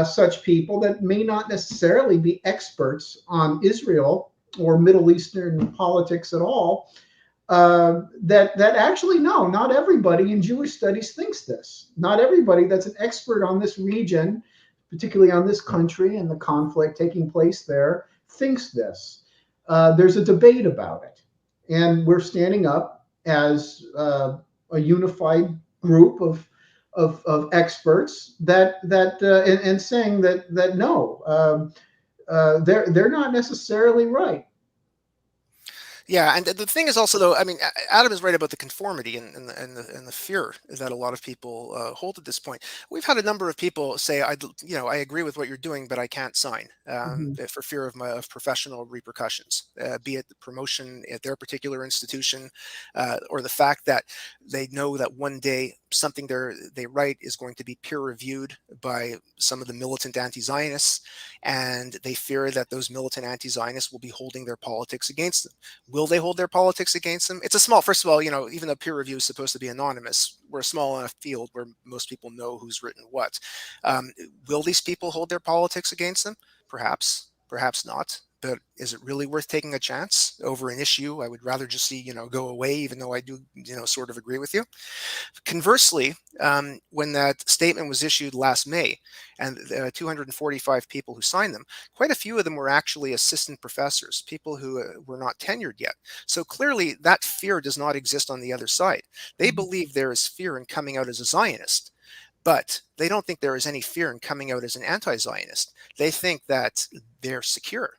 such people that may not necessarily be experts on Israel or Middle Eastern politics at all, that actually, no, not everybody in Jewish studies thinks this. Not everybody that's an expert on this region, particularly on this country and the conflict taking place there, thinks this. There's a debate about it, and we're standing up as a unified group of experts and saying that no, they're not necessarily right. Yeah, and the thing is also, though, I mean, Adam is right about the conformity and the fear that a lot of people hold at this point. We've had a number of people say, I agree with what you're doing, but I can't sign for fear of professional repercussions, be it the promotion at their particular institution, or the fact that they know that one day something they write is going to be peer reviewed by some of the militant anti-Zionists, and they fear that those militant anti-Zionists will be holding their politics against them. Will they hold their politics against them? It's a small, first of all, even though peer review is supposed to be anonymous, we're a small enough field where most people know who's written what. Will these people hold their politics against them? Perhaps, perhaps not. But is it really worth taking a chance over an issue I would rather just see, go away, even though I do, sort of agree with you? Conversely, when that statement was issued last May, and 245 people who signed them, quite a few of them were actually assistant professors, people who were not tenured yet. So clearly that fear does not exist on the other side. They believe there is fear in coming out as a Zionist, but they don't think there is any fear in coming out as an anti-Zionist. They think that they're secure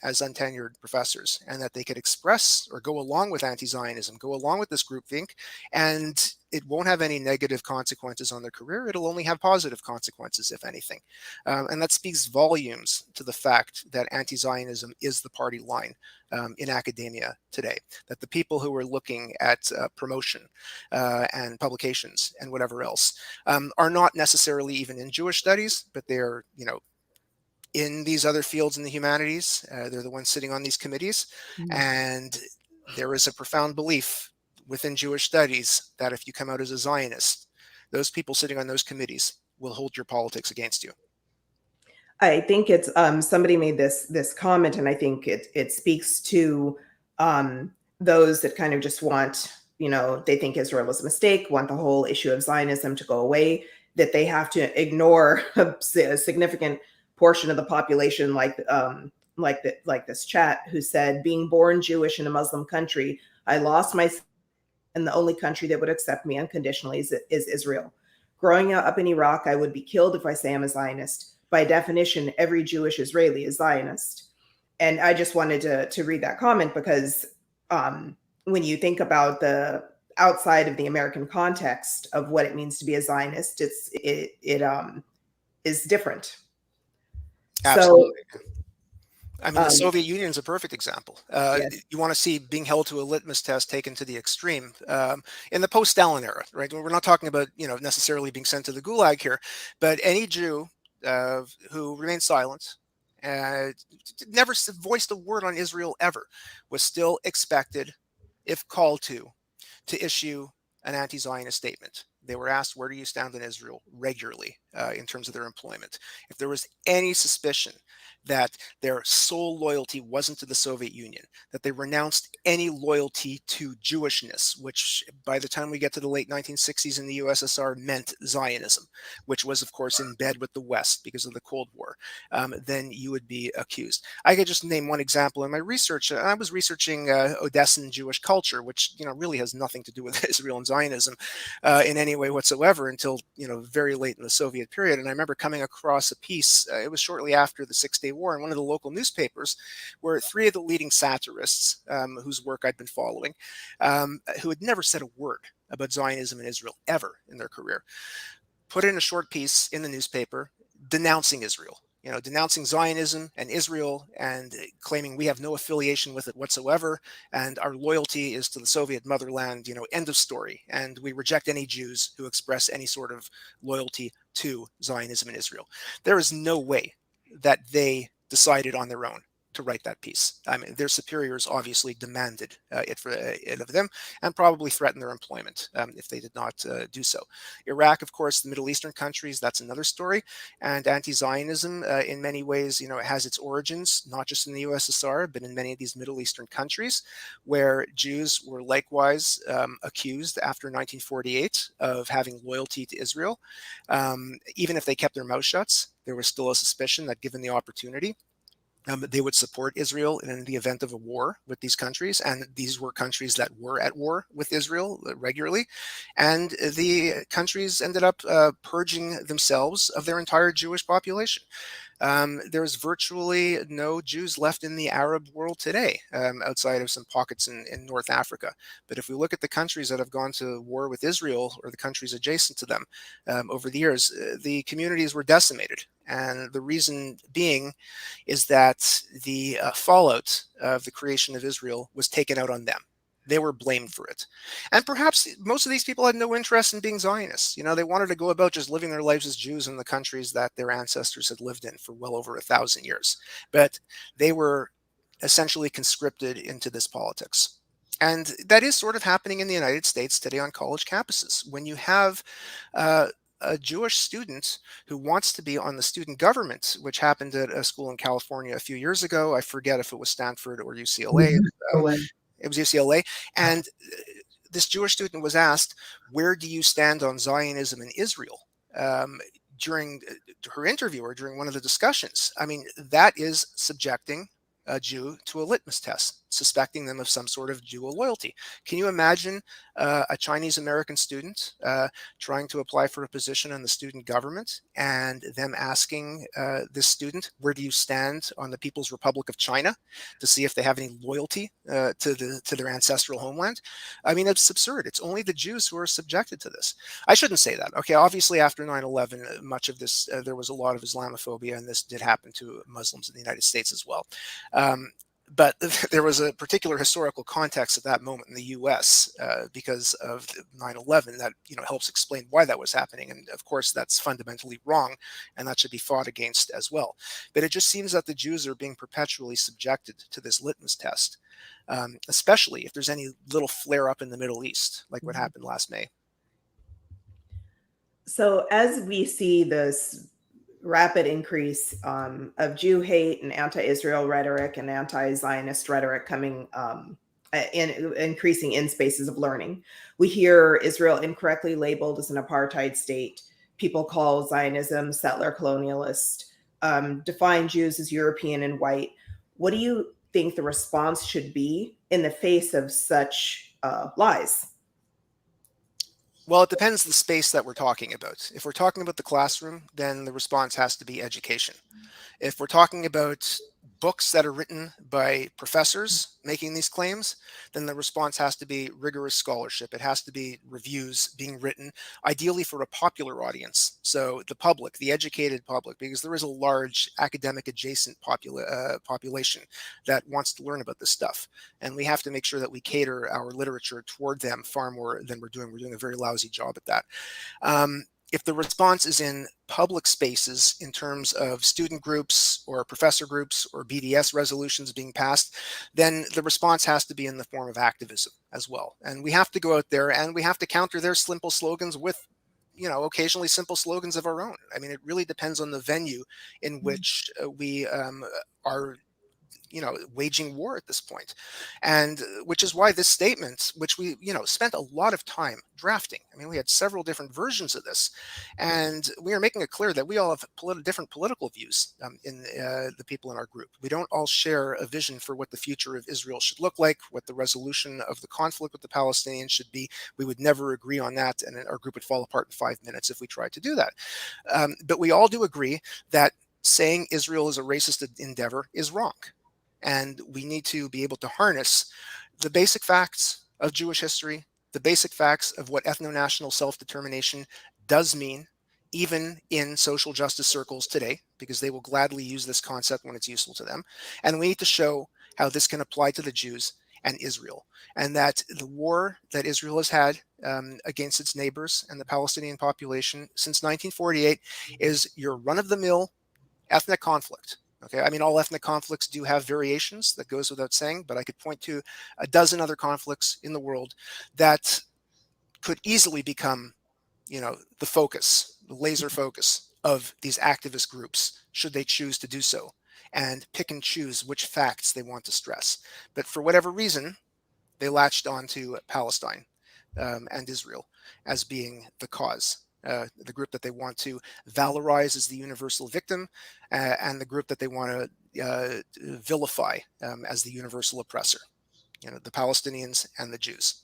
as untenured professors, and that they could express or go along with anti-Zionism, go along with this groupthink, and it won't have any negative consequences on their career. It'll only have positive consequences, if anything. And that speaks volumes to the fact that anti-Zionism is the party line in academia today, that the people who are looking at promotion and publications and whatever else are not necessarily even in Jewish studies, but they're, in these other fields in the humanities. They're the ones sitting on these committees. And there is a profound belief within Jewish studies that if you come out as a Zionist, those people sitting on those committees will hold your politics against you. I think it's somebody made this comment, and I think it speaks to those that kind of just want, they think Israel was a mistake, want the whole issue of Zionism to go away, that they have to ignore a significant portion of the population, like this chat, who said, being born Jewish in a Muslim country, I lost my, and the only country that would accept me unconditionally is Israel. Growing up in Iraq, I would be killed if I say I'm a Zionist. By definition, every Jewish Israeli is Zionist. And I just wanted to read that comment because when you think about the outside of the American context of what it means to be a Zionist, it is different. Absolutely. So, I mean, the Soviet Union is a perfect example. yes. You want to see being held to a litmus test taken to the extreme in the post-Stalin era, right? We're not talking about, necessarily being sent to the Gulag here, but any Jew who remained silent, uh, never voiced a word on Israel ever, was still expected, if called to issue an anti-Zionist statement. They were asked, where do you stand on Israel, regularly in terms of their employment. If there was any suspicion that their sole loyalty wasn't to the Soviet Union, that they renounced any loyalty to Jewishness, which by the time we get to the late 1960s in the USSR meant Zionism, which was, of course, in bed with the West because of the Cold War, then you would be accused. I could just name one example in my research. I was researching Odessan Jewish culture, which really has nothing to do with Israel and Zionism in any way whatsoever until very late in the Soviet period. And I remember coming across a piece. It was shortly after the Six-Day War in one of the local newspapers, where three of the leading satirists, whose work I'd been following, who had never said a word about Zionism and Israel ever in their career, put in a short piece in the newspaper denouncing Israel. Denouncing Zionism and Israel and claiming we have no affiliation with it whatsoever, and our loyalty is to the Soviet motherland, end of story. And we reject any Jews who express any sort of loyalty to Zionism and Israel. There is no way that they decided on their own to write that piece. I mean, their superiors obviously demanded it of them, and probably threatened their employment if they did not do so. Iraq, of course, the Middle Eastern countries, that's another story. And anti-Zionism, in many ways, it has its origins not just in the USSR, but in many of these Middle Eastern countries, where Jews were likewise accused after 1948 of having loyalty to Israel. Even if they kept their mouth shut, there was still a suspicion that given the opportunity, they would support Israel in the event of a war with these countries. And these were countries that were at war with Israel regularly. And the countries ended up purging themselves of their entire Jewish population. There's virtually no Jews left in the Arab world today, outside of some pockets in North Africa. But if we look at the countries that have gone to war with Israel, or the countries adjacent to them over the years, the communities were decimated. And the reason being is that the fallout of the creation of Israel was taken out on them. They were blamed for it. And perhaps most of these people had no interest in being Zionists. They wanted to go about just living their lives as Jews in the countries that their ancestors had lived in for well over 1,000 years. But they were essentially conscripted into this politics. And that is sort of happening in the United States today on college campuses. When you have a Jewish student who wants to be on the student government, which happened at a school in California a few years ago. I forget if it was Stanford or UCLA. It was UCLA. And this Jewish student was asked, where do you stand on Zionism and Israel? During her interview, or during one of the discussions. I mean, that is subjecting a Jew to a litmus test, suspecting them of some sort of Jew loyalty. Can you imagine a Chinese American student trying to apply for a position in the student government, and them asking this student, where do you stand on the People's Republic of China, to see if they have any loyalty to their ancestral homeland? I mean, it's absurd. It's only the Jews who are subjected to this. I shouldn't say that. Okay, obviously after 9/11, much of this, there was a lot of Islamophobia, and this did happen to Muslims in the United States as well. But there was a particular historical context at that moment in the U.S. Because of 9/11 that helps explain why that was happening, and of course that's fundamentally wrong, and that should be fought against as well. But it just seems that the Jews are being perpetually subjected to this litmus test, especially if there's any little flare up in the Middle East, like what happened last May. So as we see this rapid increase of Jew hate and anti-Israel rhetoric and anti-Zionist rhetoric coming increasing in spaces of learning, we hear Israel incorrectly labeled as an apartheid state. People call Zionism settler colonialist, define Jews as European and white. What do you think the response should be in the face of such lies? Well, it depends the space that we're talking about. If we're talking about the classroom, then the response has to be education. If we're talking about books that are written by professors making these claims, then the response has to be rigorous scholarship. It has to be reviews being written, ideally for a popular audience. So the public, the educated public, because there is a large academic adjacent population that wants to learn about this stuff. And we have to make sure that we cater our literature toward them far more than we're doing. We're doing a very lousy job at that. If the response is in public spaces in terms of student groups or professor groups or BDS resolutions being passed, then the response has to be in the form of activism as well. And we have to go out there and we have to counter their simple slogans with, occasionally simple slogans of our own. I mean, it really depends on the venue in which we are waging war at this point. And which is why this statement, which we, spent a lot of time drafting. I mean, we had several different versions of this, and we are making it clear that we all have different political views in the people in our group. We don't all share a vision for what the future of Israel should look like, what the resolution of the conflict with the Palestinians should be. We would never agree on that, and our group would fall apart in 5 minutes if we tried to do that. But we all do agree that saying Israel is a racist endeavor is wrong. And we need to be able to harness the basic facts of Jewish history, the basic facts of what ethno-national self-determination does mean, even in social justice circles today, because they will gladly use this concept when it's useful to them. And we need to show how this can apply to the Jews and Israel, and that the war that Israel has had against its neighbors and the Palestinian population since 1948 is your run-of-the-mill ethnic conflict. Okay, I mean, all ethnic conflicts do have variations, that goes without saying, but I could point to a dozen other conflicts in the world that could easily become, the focus, the laser focus of these activist groups, should they choose to do so, and pick and choose which facts they want to stress. But for whatever reason, they latched on to Palestine and Israel as being the cause. The group that they want to valorize as the universal victim, and the group that they want to vilify as the universal oppressor, the Palestinians and the Jews.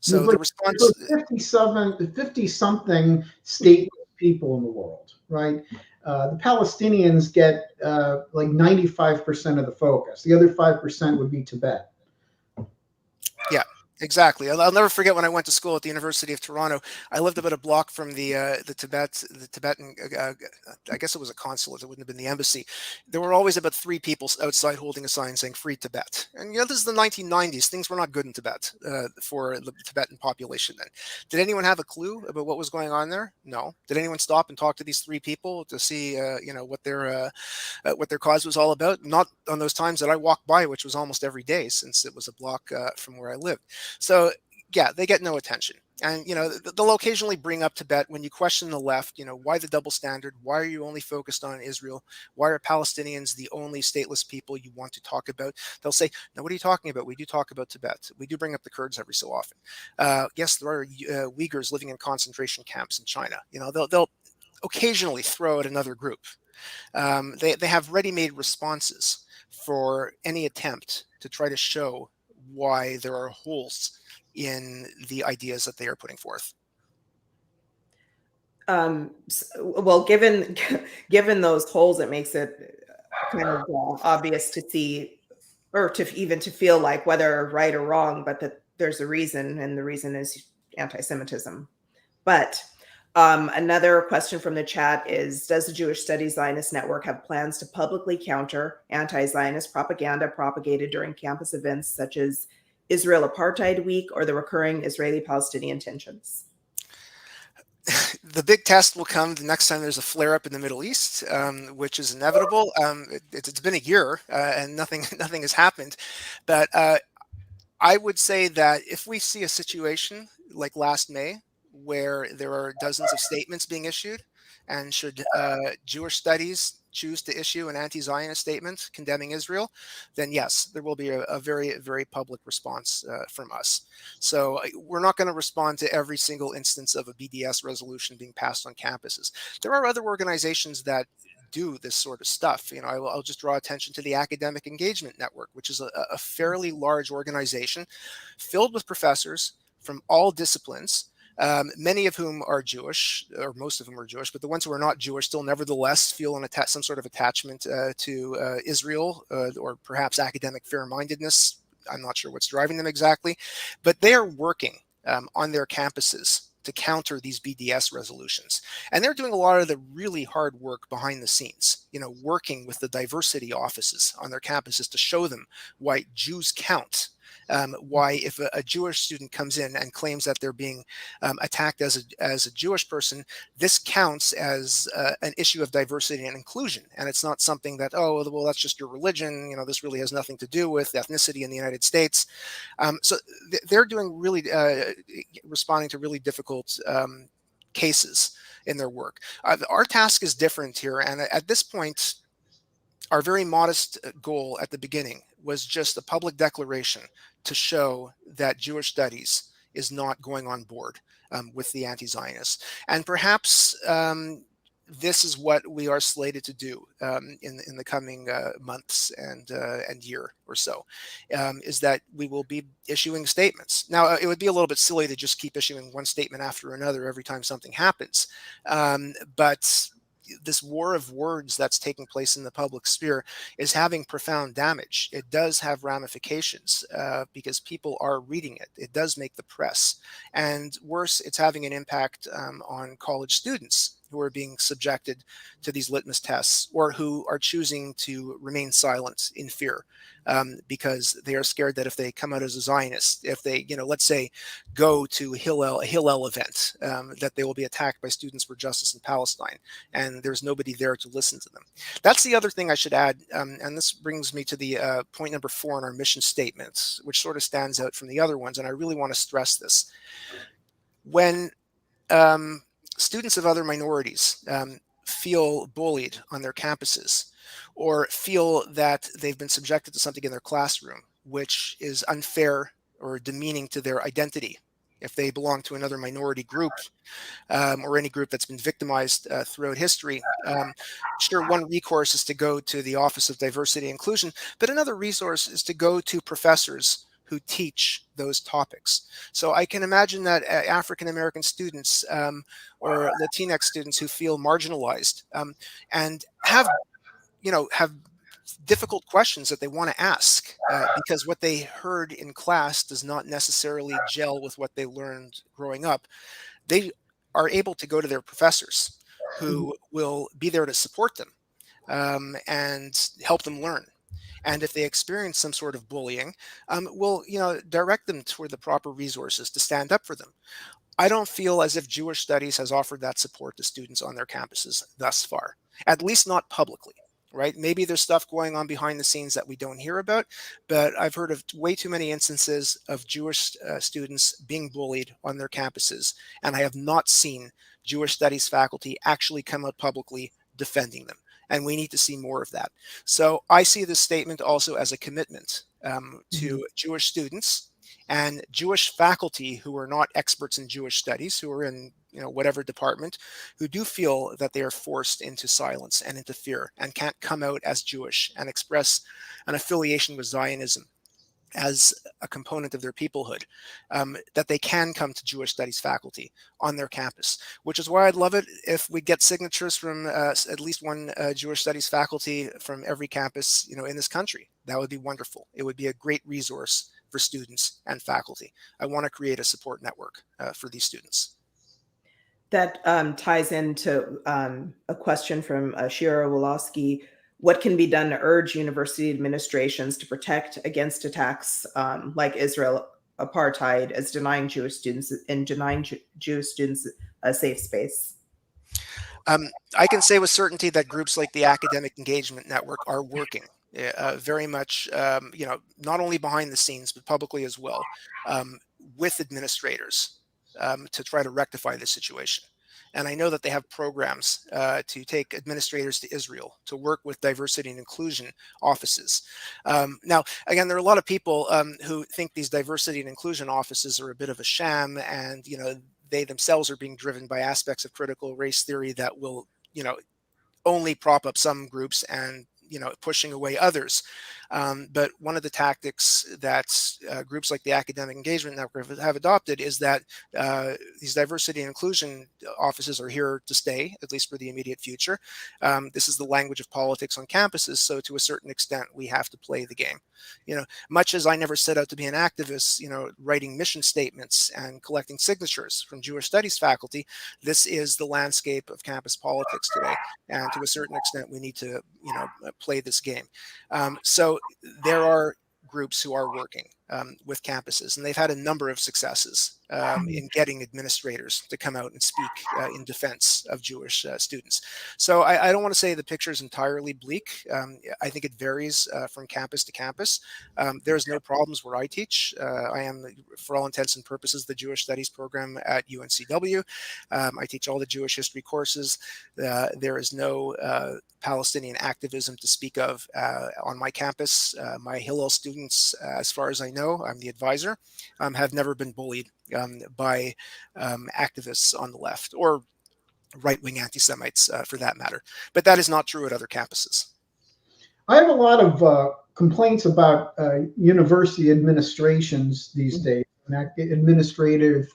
So the response... 50-something state people in the world, right? The Palestinians get like 95% of the focus. The other 5% would be Tibet. Yeah. Exactly. I'll never forget when I went to school at the University of Toronto. I lived about a block from the Tibetan, I guess it was a consulate. It wouldn't have been the embassy. There were always about 3 people outside holding a sign saying "Free Tibet." And this is the 1990s. Things were not good in Tibet for the Tibetan population then. Did anyone have a clue about what was going on there? No. Did anyone stop and talk to these 3 people to see what their cause was all about? Not on those times that I walked by, which was almost every day, since it was a block from where I lived. So yeah, they get no attention. And, they'll occasionally bring up Tibet when you question the left, why the double standard? Why are you only focused on Israel? Why are Palestinians the only stateless people you want to talk about? They'll say, no, what are you talking about? We do talk about Tibet. We do bring up the Kurds every so often. Yes, there are Uyghurs living in concentration camps in China. They'll occasionally throw out another group. They have ready-made responses for any attempt to try to show why there are holes in the ideas that they are putting forth. Well, given those holes, it makes it kind of obvious to see, or to feel like, whether right or wrong, but that there's a reason, and the reason is anti-Semitism. But another question from the chat is, does the Jewish Studies Zionist Network have plans to publicly counter anti-Zionist propaganda propagated during campus events such as Israel Apartheid Week or the recurring Israeli-Palestinian tensions? The big test will come the next time there's a flare-up in the Middle East, which is inevitable. It's been a year and nothing has happened. But I would say that if we see a situation like last May, where there are dozens of statements being issued, and should Jewish Studies choose to issue an anti-Zionist statement condemning Israel, then yes, there will be a very, very public response from us. So we're not going to respond to every single instance of a BDS resolution being passed on campuses. There are other organizations that do this sort of stuff. I'll just draw attention to the Academic Engagement Network, which is a fairly large organization filled with professors from all disciplines many of whom are Jewish, or most of whom are Jewish, but the ones who are not Jewish still nevertheless feel some sort of attachment to Israel, or perhaps academic fair-mindedness. I'm not sure what's driving them exactly, but they are working on their campuses to counter these BDS resolutions. And they're doing a lot of the really hard work behind the scenes, working with the diversity offices on their campuses to show them why Jews count. Why, if a Jewish student comes in and claims that they're being attacked as a Jewish person, this counts as an issue of diversity and inclusion. And it's not something that, oh, well, that's just your religion. This really has nothing to do with ethnicity in the United States. So they're doing really, responding to really difficult cases in their work. Our task is different here. And at this point, our very modest goal at the beginning was just a public declaration to show that Jewish studies is not going on board with the anti-Zionists. And perhaps this is what we are slated to do in the coming months and year or so, is that we will be issuing statements. Now, it would be a little bit silly to just keep issuing one statement after another every time something happens. But this war of words that's taking place in the public sphere is having profound damage. It does have ramifications because people are reading it. It does make the press. And worse, it's having an impact on college students who are being subjected to these litmus tests, or who are choosing to remain silent in fear because they are scared that if they come out as a Zionist, if they, let's say, go to a Hillel event, that they will be attacked by Students for Justice in Palestine, and there's nobody there to listen to them. That's the other thing I should add, and this brings me to the point number 4 in our mission statement, which sort of stands out from the other ones, and I really want to stress this. When students of other minorities feel bullied on their campuses, or feel that they've been subjected to something in their classroom which is unfair or demeaning to their identity, if they belong to another minority group, or any group that's been victimized throughout history, sure, one recourse is to go to the Office of Diversity and Inclusion, but another resource is to go to professors who teach those topics. So I can imagine that African-American students or Latinx students who feel marginalized and have difficult questions that they want to ask because what they heard in class does not necessarily gel with what they learned growing up, they are able to go to their professors who will be there to support them and help them learn. And if they experience some sort of bullying, we'll direct them toward the proper resources to stand up for them. I don't feel as if Jewish Studies has offered that support to students on their campuses thus far, at least not publicly, right? Maybe there's stuff going on behind the scenes that we don't hear about, but I've heard of way too many instances of Jewish students being bullied on their campuses, and I have not seen Jewish Studies faculty actually come out publicly defending them. And we need to see more of that. So I see this statement also as a commitment to Jewish students and Jewish faculty who are not experts in Jewish studies, who are in whatever department, who do feel that they are forced into silence and into fear and can't come out as Jewish and express an affiliation with Zionism as a component of their peoplehood, that they can come to Jewish Studies faculty on their campus, which is why I'd love it if we get signatures from at least one Jewish Studies faculty from every campus, in this country. That would be wonderful. It would be a great resource for students and faculty. I want to create a support network for these students. That ties into a question from Shira Wolosky. What can be done to urge university administrations to protect against attacks like Israel apartheid, as denying Jewish students a safe space? I can say with certainty that groups like the Academic Engagement Network are working very much, not only behind the scenes, but publicly as well, with administrators to try to rectify this situation. And I know that they have programs to take administrators to Israel to work with diversity and inclusion offices. Now, again, there are a lot of people who think these diversity and inclusion offices are a bit of a sham, and they themselves are being driven by aspects of critical race theory that will only prop up some groups and pushing away others. But one of the tactics that groups like the Academic Engagement Network have adopted is that these diversity and inclusion offices are here to stay, at least for the immediate future. This is the language of politics on campuses, so to a certain extent, we have to play the game. Much as I never set out to be an activist, writing mission statements and collecting signatures from Jewish Studies faculty, this is the landscape of campus politics today. And to a certain extent, we need to, play this game. So there are groups who are working with campuses, and they've had a number of successes in getting administrators to come out and speak in defense of Jewish students. So I don't want to say the picture is entirely bleak. I think it varies from campus to campus. There's no problems where I teach. I am, for all intents and purposes, the Jewish Studies program at UNCW. I teach all the Jewish history courses. There is no Palestinian activism to speak of on my campus. My Hillel students, as far as I know, I'm the advisor, have never been bullied by activists on the left or right-wing anti-Semites for that matter. But that is not true at other campuses. I have a lot of complaints about university administrations these days, administrative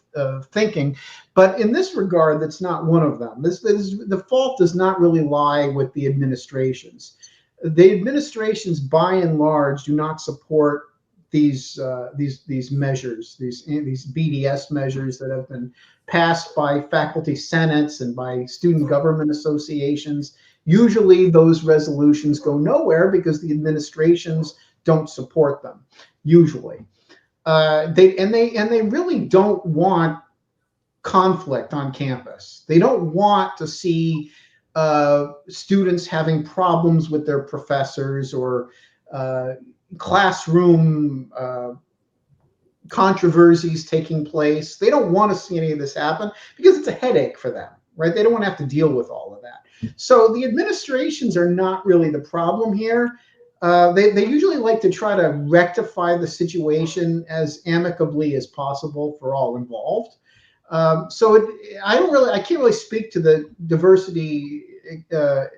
thinking. But in this regard, that's not one of them. The fault does not really lie with the administrations. The administrations, by and large, do not support these measures, these BDS measures that have been passed by faculty senates and by student government associations. Usually those resolutions go nowhere because the administrations don't support them, usually. They really don't want conflict on campus. They don't want to see students having problems with their professors or classroom controversies taking place. They don't want to see any of this happen because it's a headache for them, right? They don't want to have to deal with all of that. So the administrations are not really the problem here. They usually like to try to rectify the situation as amicably as possible for all involved. I can't really speak to the diversity, the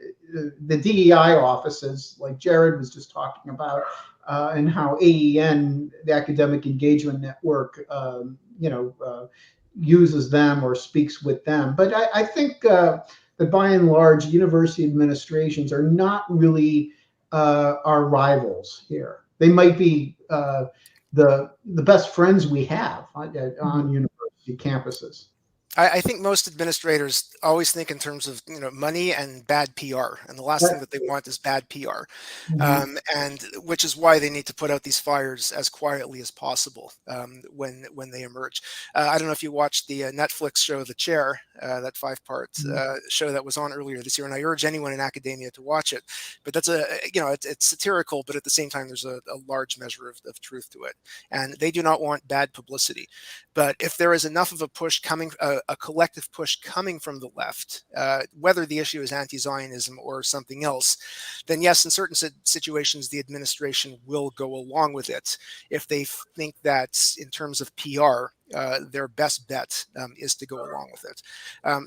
DEI offices like Jarrod was just talking about, and how AEN, the Academic Engagement Network, uses them or speaks with them. But I think that by and large, university administrations are not really our rivals here. They might be the best friends we have on university campuses. I think most administrators always think in terms of money and bad PR, and the last thing that they want is bad PR, and which is why they need to put out these fires as quietly as possible when they emerge. I don't know if you watched the Netflix show The Chair, that 5-part show that was on earlier this year, and I urge anyone in academia to watch it. But that's it's satirical, but at the same time there's a large measure of truth to it, and they do not want bad publicity. But if there is enough of a push coming, a collective push coming from the left, whether the issue is anti-Zionism or something else, then yes, in certain situations, the administration will go along with it if they think that in terms of PR, their best bet is to go along with it.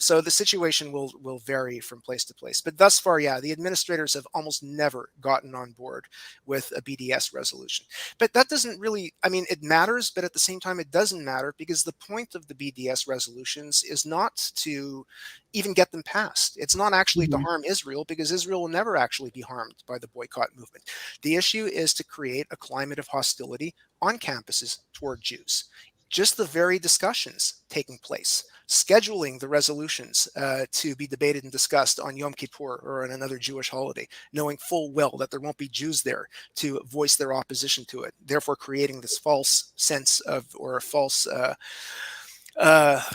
So the situation will vary from place to place. But thus far, yeah, the administrators have almost never gotten on board with a BDS resolution. But that doesn't really, it matters, but at the same time, it doesn't matter because the point of the BDS resolutions is not to even get them passed. It's not actually to harm Israel, because Israel will never actually be harmed by the boycott movement. The issue is to create a climate of hostility on campuses toward Jews. Just the very discussions taking place, scheduling the resolutions to be debated and discussed on Yom Kippur or on another Jewish holiday, knowing full well that there won't be Jews there to voice their opposition to it, therefore creating this false sense of, or a false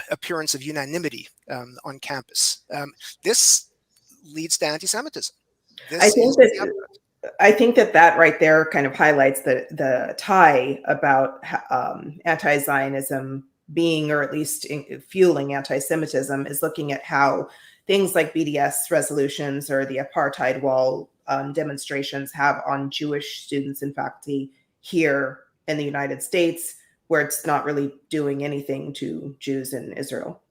appearance of unanimity on campus. This leads to anti-Semitism. I think that right there kind of highlights the tie about anti-Zionism being, or at least fueling anti-Semitism, is looking at how things like BDS resolutions or the apartheid wall demonstrations have on Jewish students and faculty here in the United States, where it's not really doing anything to Jews in Israel.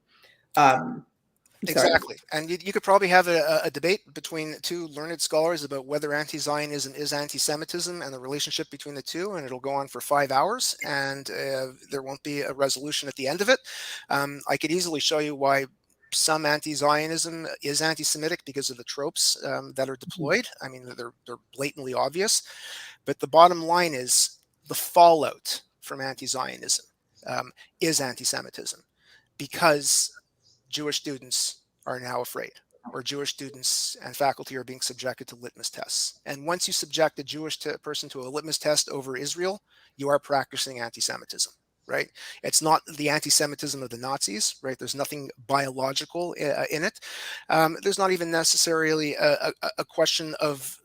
Sorry. Exactly. And you could probably have a debate between two learned scholars about whether anti-Zionism is anti-Semitism and the relationship between the two, and it'll go on for 5 hours, and there won't be a resolution at the end of it. I could easily show you why some anti-Zionism is anti-Semitic because of the tropes that are deployed. I mean, they're blatantly obvious. But the bottom line is the fallout from anti-Zionism is anti-Semitism, because Jewish students are now afraid, or Jewish students and faculty are being subjected to litmus tests. And once you subject a Jewish person to a litmus test over Israel, you are practicing anti-Semitism, right? It's not the anti-Semitism of the Nazis, right? There's nothing biological in it. There's not even necessarily a question of,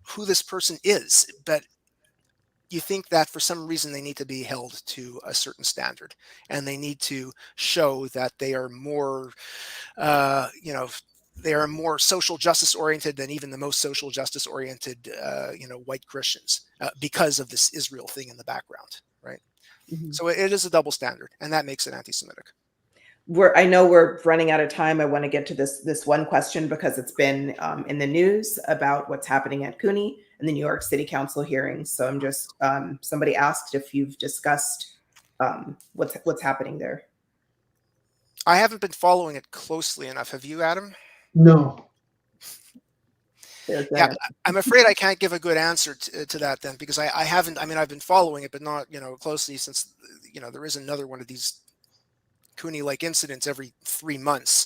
who this person is, but you think that for some reason they need to be held to a certain standard, and they need to show that they are more, they are more social justice oriented than even the most social justice oriented, white Christians, because of this Israel thing in the background, right? Mhm. So it is a double standard, and that makes it anti-Semitic. I know we're running out of time. I want to get to this one question because it's been in the news about what's happening at CUNY and the New York City Council hearings. So I'm just somebody asked if you've discussed what's happening there. I haven't been following it closely enough. Have you, Adam? No. Yeah, I'm afraid I can't give a good answer to that then, because I haven't. I mean, I've been following it, but not closely, since there is another one of these CUNY-like incidents every 3 months,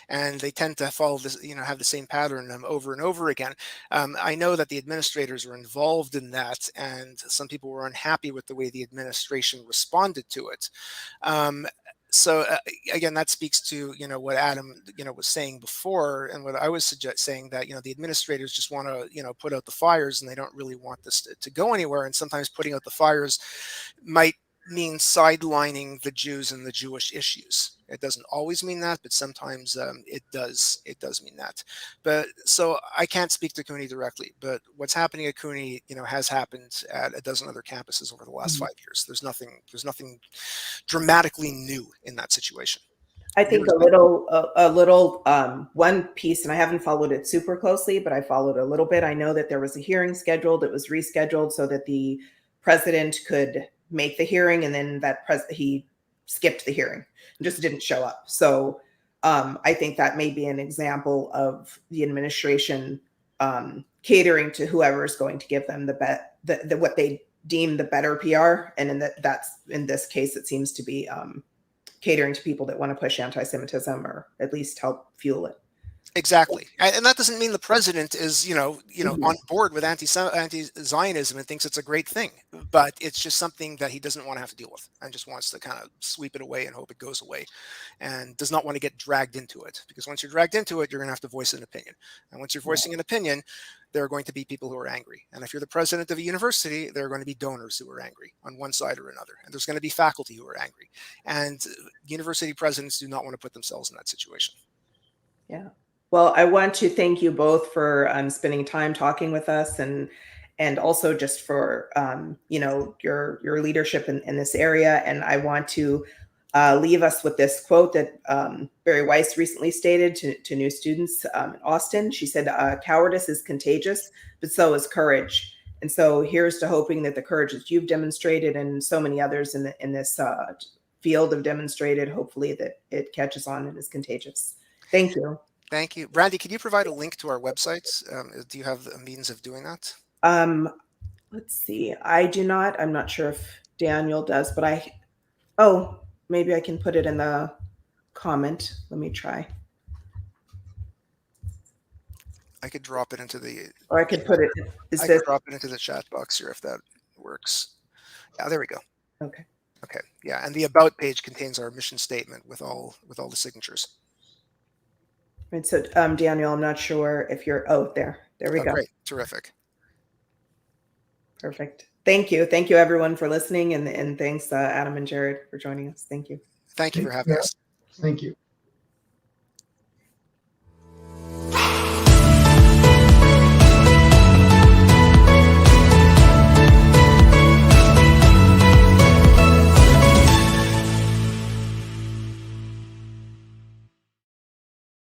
and they tend to follow this, have the same pattern over and over again. I know that the administrators were involved in that, and some people were unhappy with the way the administration responded to it. So again, that speaks to what Adam was saying before, and what I was saying, that the administrators just want to put out the fires, and they don't really want this to go anywhere. And sometimes putting out the fires might mean sidelining the Jews and the Jewish issues. It doesn't always mean that, but sometimes it does mean that. But so I can't speak to CUNY directly, but what's happening at CUNY has happened at a dozen other campuses over the last 5 years. There's nothing dramatically new in that situation. I think a little one piece, and I haven't followed it super closely, but I followed a little bit. I know that there was a hearing scheduled. It was rescheduled so that the president could make the hearing, and then he skipped the hearing and just didn't show up. So I think that may be an example of the administration catering to whoever is going to give them what they deem the better PR, and in this case, it seems to be catering to people that want to push anti-Semitism, or at least help fuel it. Exactly. And that doesn't mean the president is, on board with anti-Zionism and thinks it's a great thing, but it's just something that he doesn't want to have to deal with, and just wants to kind of sweep it away and hope it goes away, and does not want to get dragged into it, because once you're dragged into it, you're going to have to voice an opinion. And once you're voicing an opinion, there are going to be people who are angry. And if you're the president of a university, there are going to be donors who are angry on one side or another. And there's going to be faculty who are angry. And university presidents do not want to put themselves in that situation. Yeah. Well, I want to thank you both for spending time talking with us, and also just for your leadership in this area. And I want to leave us with this quote that Barry Weiss recently stated to new students in Austin. She said, "Cowardice is contagious, but so is courage." And so here's to hoping that the courage that you've demonstrated, and so many others in this field have demonstrated, hopefully that it catches on and is contagious. Thank you. Thank you. Brandy, can you provide a link to our websites? Do you have a means of doing that? Let's see. I do not. I'm not sure if Daniel does, but maybe I can put it in the comment. Let me try. I could drop it into the... Or I could put it... could drop it into the chat box here if that works. Yeah, there we go. Okay. Okay. Yeah, and the About page contains our mission statement with all the signatures. Right. So, Daniel, I'm not sure if you're... Oh, there we go. Great. Terrific. Perfect. Thank you. Thank you, everyone, for listening. And thanks, Adam and Jarrod, for joining us. Thank you. Thank you for having us. Thank you.